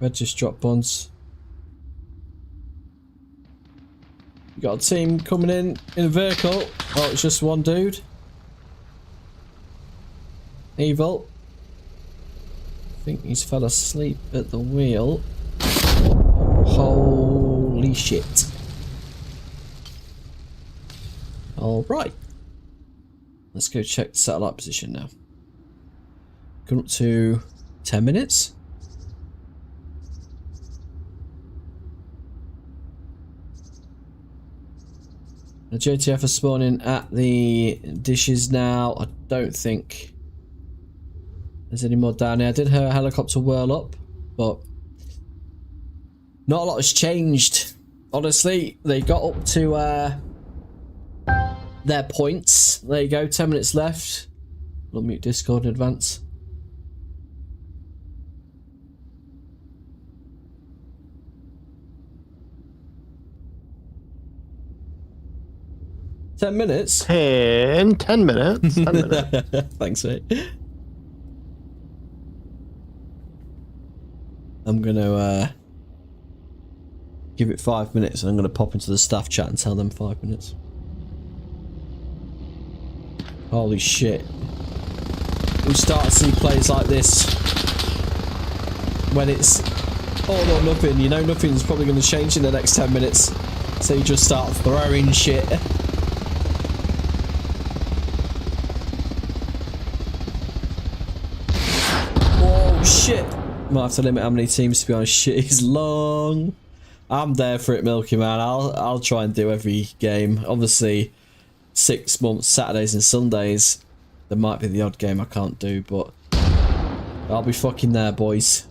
Red just dropped bonds. You got a team coming in a vehicle. Oh, it's just one dude. Evil. I think he's fell asleep at the wheel. Holy shit. Alright. Let's go check the satellite position now. Come up to 10 minutes. The JTF are spawning at the dishes now. I don't think there's any more down here. I did hear a helicopter whirl up, but not a lot has changed. Honestly, they got up to their points. There you go, 10 minutes left. I'll mute Discord in advance. $10 minutes? 10 minutes. 10 minutes. Thanks, mate. I'm gonna give it 5 minutes and I'm gonna pop into the staff chat and tell them 5 minutes. Holy shit. We start to see plays like this when it's all or nothing. You know nothing's probably going to change in the next 10 minutes. So you just start throwing shit. Whoa, shit. Might have to limit how many teams, to be honest. Shit is long. I'm there for it, Milky Man. I'll try and do every game. Obviously, 6 months, Saturdays and Sundays. There might be the odd game I can't do, but I'll be fucking there, boys.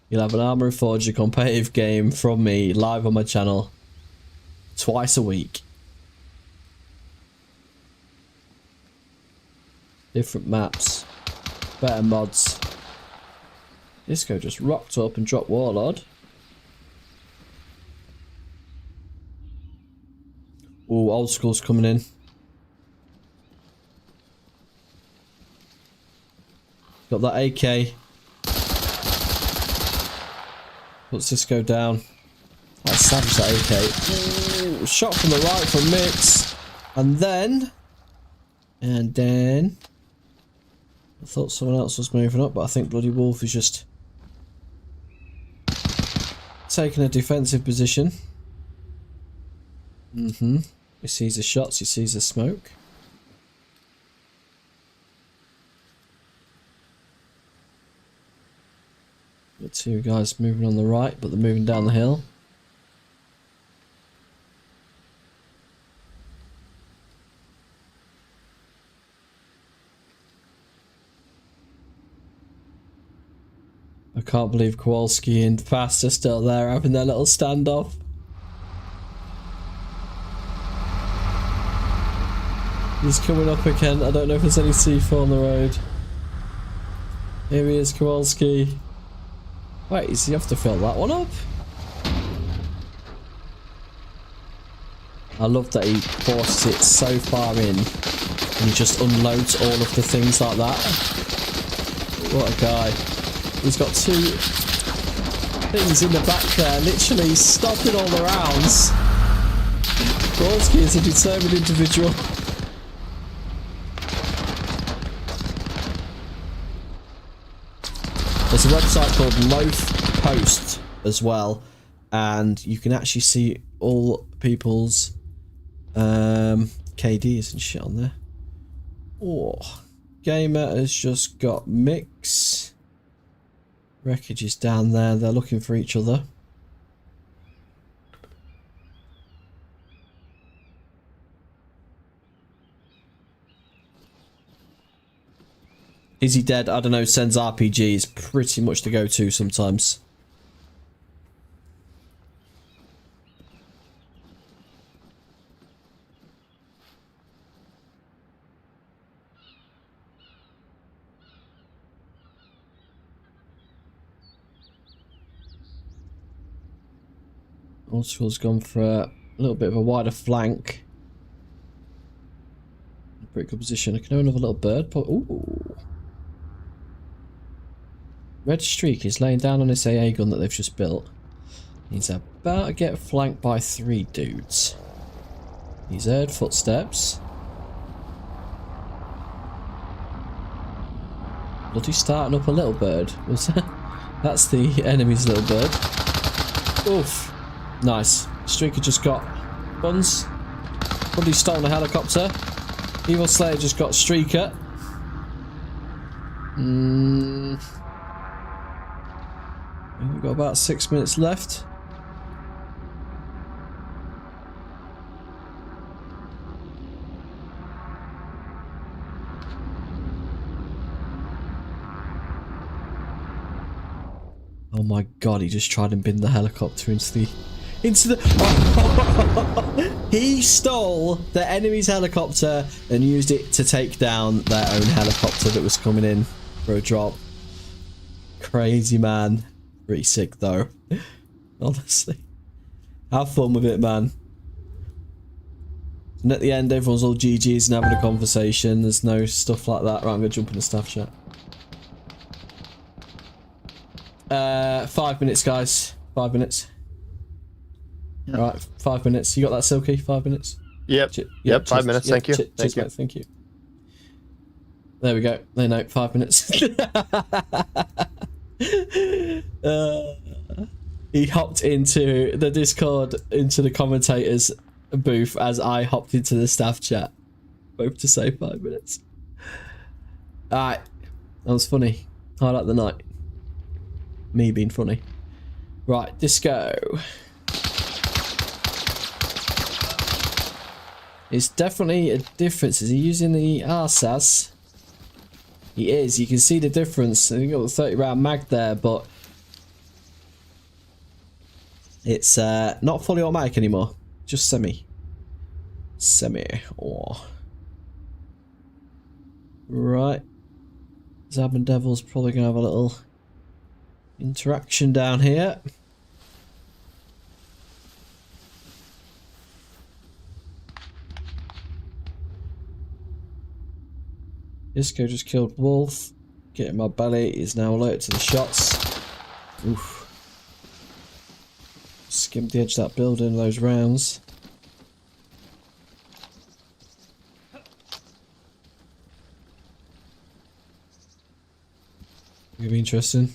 You'll have an ARMA REFORGER competitive game from me live on my channel twice a week. Different maps, better mods. Disco just rocked up and dropped Warlord. Ooh, old school's coming in. Got that AK. Let's just go down. That's savage, that AK. Ooh, shot from the right from Mix. And then... I thought someone else was moving up, but I think Bloody Wolf is just... taking a defensive position. He sees the shots, he sees the smoke. Got two guys moving on the right, but they're moving down the hill. I can't believe Kowalski and Fast are still there having their little standoff. He's coming up again. I don't know if there's any C4 on the road. Here he is, Kowalski. Wait, does he have to fill that one up? I love that he forces it so far in and he just unloads all of the things like that. What a guy. He's got two things in the back there, literally stopping all the rounds. Kowalski is a determined individual. There's a website called Loaf Post as well, and you can actually see all people's KDs and shit on there. Oh, Gamer has just got Mix. Wreckage is down there. They're looking for each other. Is he dead? I don't know. Sends RPG is pretty much the go-to sometimes. Old School's gone for a little bit of a wider flank. pretty good position. I can hear another little bird. Ooh. Red Streak is laying down on this AA gun that they've just built. He's about to get flanked by 3 dudes. He's heard footsteps. Bloody starting up a little bird. Was that? That's the enemy's little bird. Oof. Nice. Streaker just got guns. Bloody stolen a helicopter. Evil Slayer just got Streaker. We've got about 6 minutes left. Oh my god, he just tried and bin the helicopter into the he stole the enemy's helicopter and used it to take down their own helicopter that was coming in for a drop. Crazy man. Pretty sick though. Honestly. Have fun with it, man. And at the end everyone's all GG's and having a conversation. There's no stuff like that. Right, I'm gonna jump in the staff chat. 5 minutes, guys. 5 minutes. Yep. All right, 5 minutes. You got that, Silky? 5 minutes? Yep. Yep, 5 minutes. Thank you. Thank you. Thank you. There we go. No, 5 minutes. He hopped into the Discord, into the commentators booth as I hopped into the staff chat. Both to say 5 minutes. Alright. That was funny. Highlight the night. Me being funny. Right, Disco. It's definitely a difference. Is he using the RSAS? He is. You can see the difference. You got the 30 round mag there, but it's not fully automatic anymore. Just semi. Or right. Zab and Devil's probably gonna have a little interaction down here. Disco just killed Wolf. Getting my belly. Is now alert to the shots. Oof. Skimmed the edge of that building, those rounds. Gonna be interesting.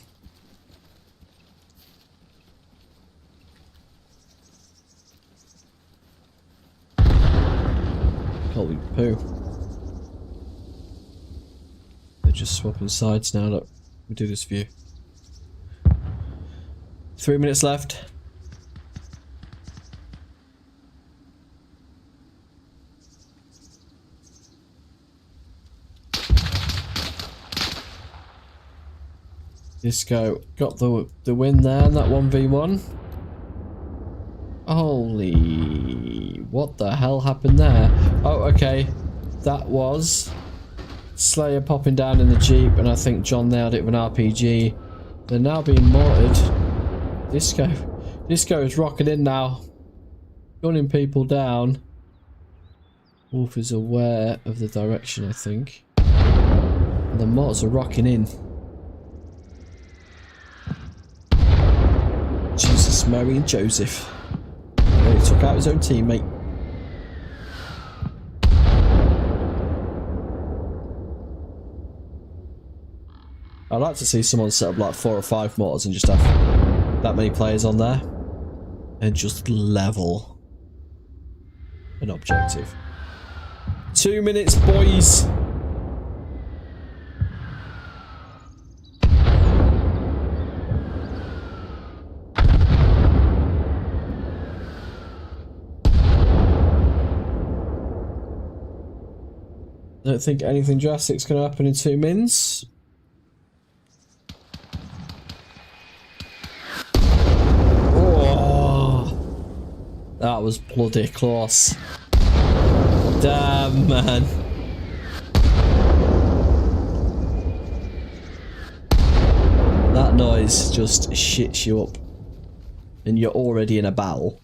Holy poo. They're just swapping sides now. Look, we do this view. 3 minutes left. Disco got the win there on that 1v1. Holy, what the hell happened there? Oh, okay. That was Slayer popping down in the Jeep, and I think John nailed it with an RPG. They're now being mortared. Disco is rocking in now. Gunning people down. Wolf is aware of the direction, I think. And the mortars are rocking in. Jesus, Mary and Joseph. He took out his own teammate. I'd like to see someone set up like 4 or 5 mortars and just have that many players on there and just level an objective. 2 minutes, boys. I don't think anything drastic's going to happen in 2 mins. Oh, that was bloody close. Damn, man. That noise just shits you up. And you're already in a battle.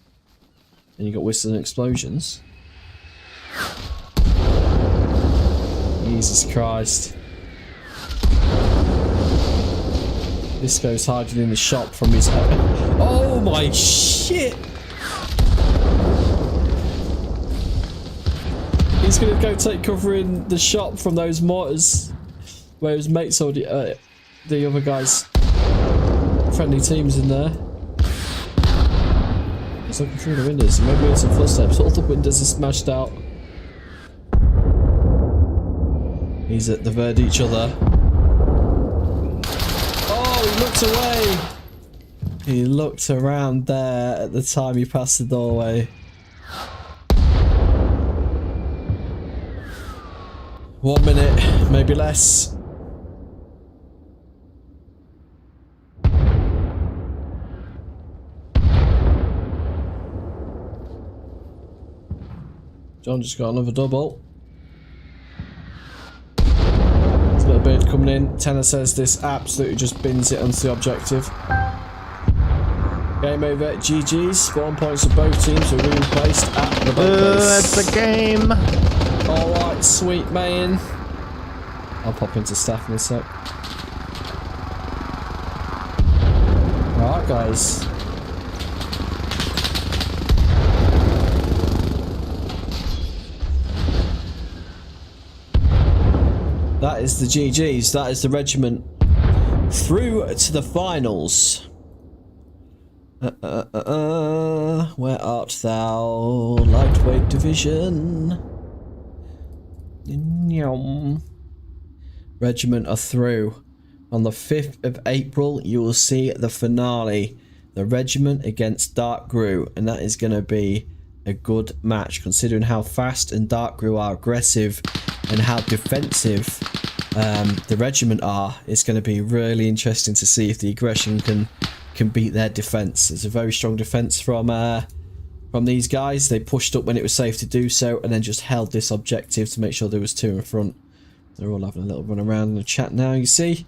And you got whistling explosions. Jesus Christ. Disco's hiding in the shop from his... Oh my shit! He's gonna go take cover in the shop from those mortars where his mates already... the other guys... friendly teams in there. He's looking through the windows. Maybe it's some footsteps. All the windows are smashed out. He's at the verd each other. Oh, he looked away. He looked around there at the time he passed the doorway. One minute, maybe less. John just got another double. There's a little bird coming in. Tanner says this absolutely just bins it onto the objective. Game over. GG's. Spawn points for both teams are replaced at the boat base. That's the game. Alright, sweet man. I'll pop into staff in a sec. Alright, guys. That is the GG's. That is the regiment through to the finals. Where art thou, lightweight division? Regiment are through. On the 5th of April, you will see the finale. The regiment against DarkGru, and that is going to be a good match, considering how fast and DarkGru are aggressive and how defensive the regiment are. It's going to be really interesting to see if the aggression can beat their defense. It's a very strong defense from these guys. They pushed up when it was safe to do so, and then just held this objective to make sure there was 2 in front. They're all having a little run around in the chat now. You see,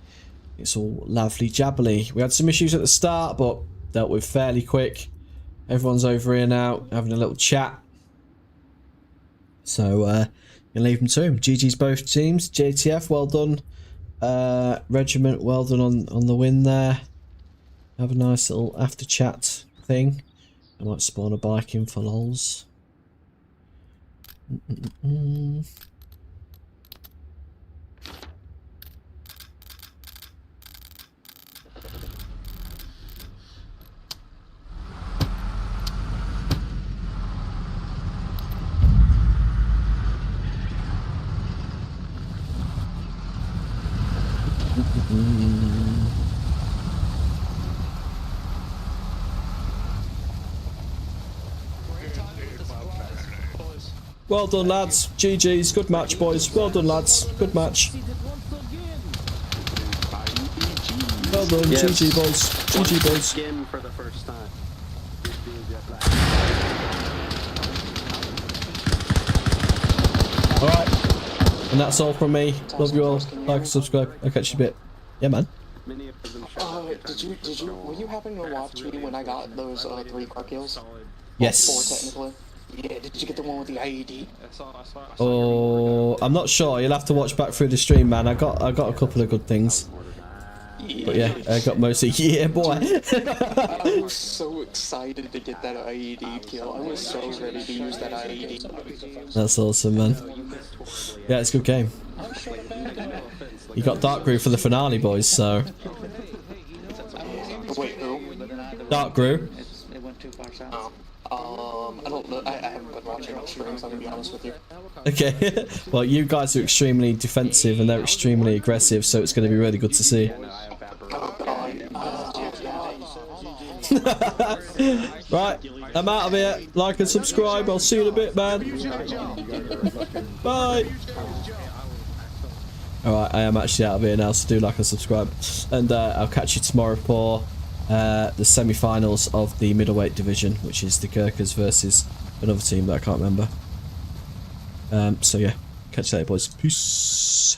it's all lovely jabbly. We had some issues at the start, but dealt with fairly quick. Everyone's over here now having a little chat. So you leave them to him. GG's both teams. JTF, well done. Regiment, well done on the win there. Have a nice little after chat thing. I might spawn a bike in for lols. Well done, lads. GG's. Good match, boys. Well done, lads. Good match. Well done. Yes. GG, boys. GG, boys. Again for the first time. Alright. And that's all from me. Love you all. Like and subscribe. I'll catch you in a bit. Yeah, man. Were you happen to watch me when I got those 3 car kills? Yes. 4 technically. Yeah, did you get the one with the IED? Oh, I'm not sure. You'll have to watch back through the stream, man. I got a couple of good things. Yeah. But yeah, I got mostly. Yeah, boy. I was so excited to get that IED kill. I was so ready to use that IED. That's awesome, man. Yeah, it's a good game. You got DarkGru for the finale, boys. So. Wait, who? DarkGru. I don't know. I haven't been watching the streams, I'm gonna be honest with you. Okay. Well, you guys are extremely defensive and they're extremely aggressive, so it's going to be really good to see. Right, I'm out of here. Like and subscribe. I'll see you in a bit, man. Bye. Alright, I am actually out of here now, so do like and subscribe. And I'll catch you tomorrow for the semi-finals of the middleweight division, which is the Gurkhas versus another team that I can't remember. So yeah, catch you later, boys. Peace.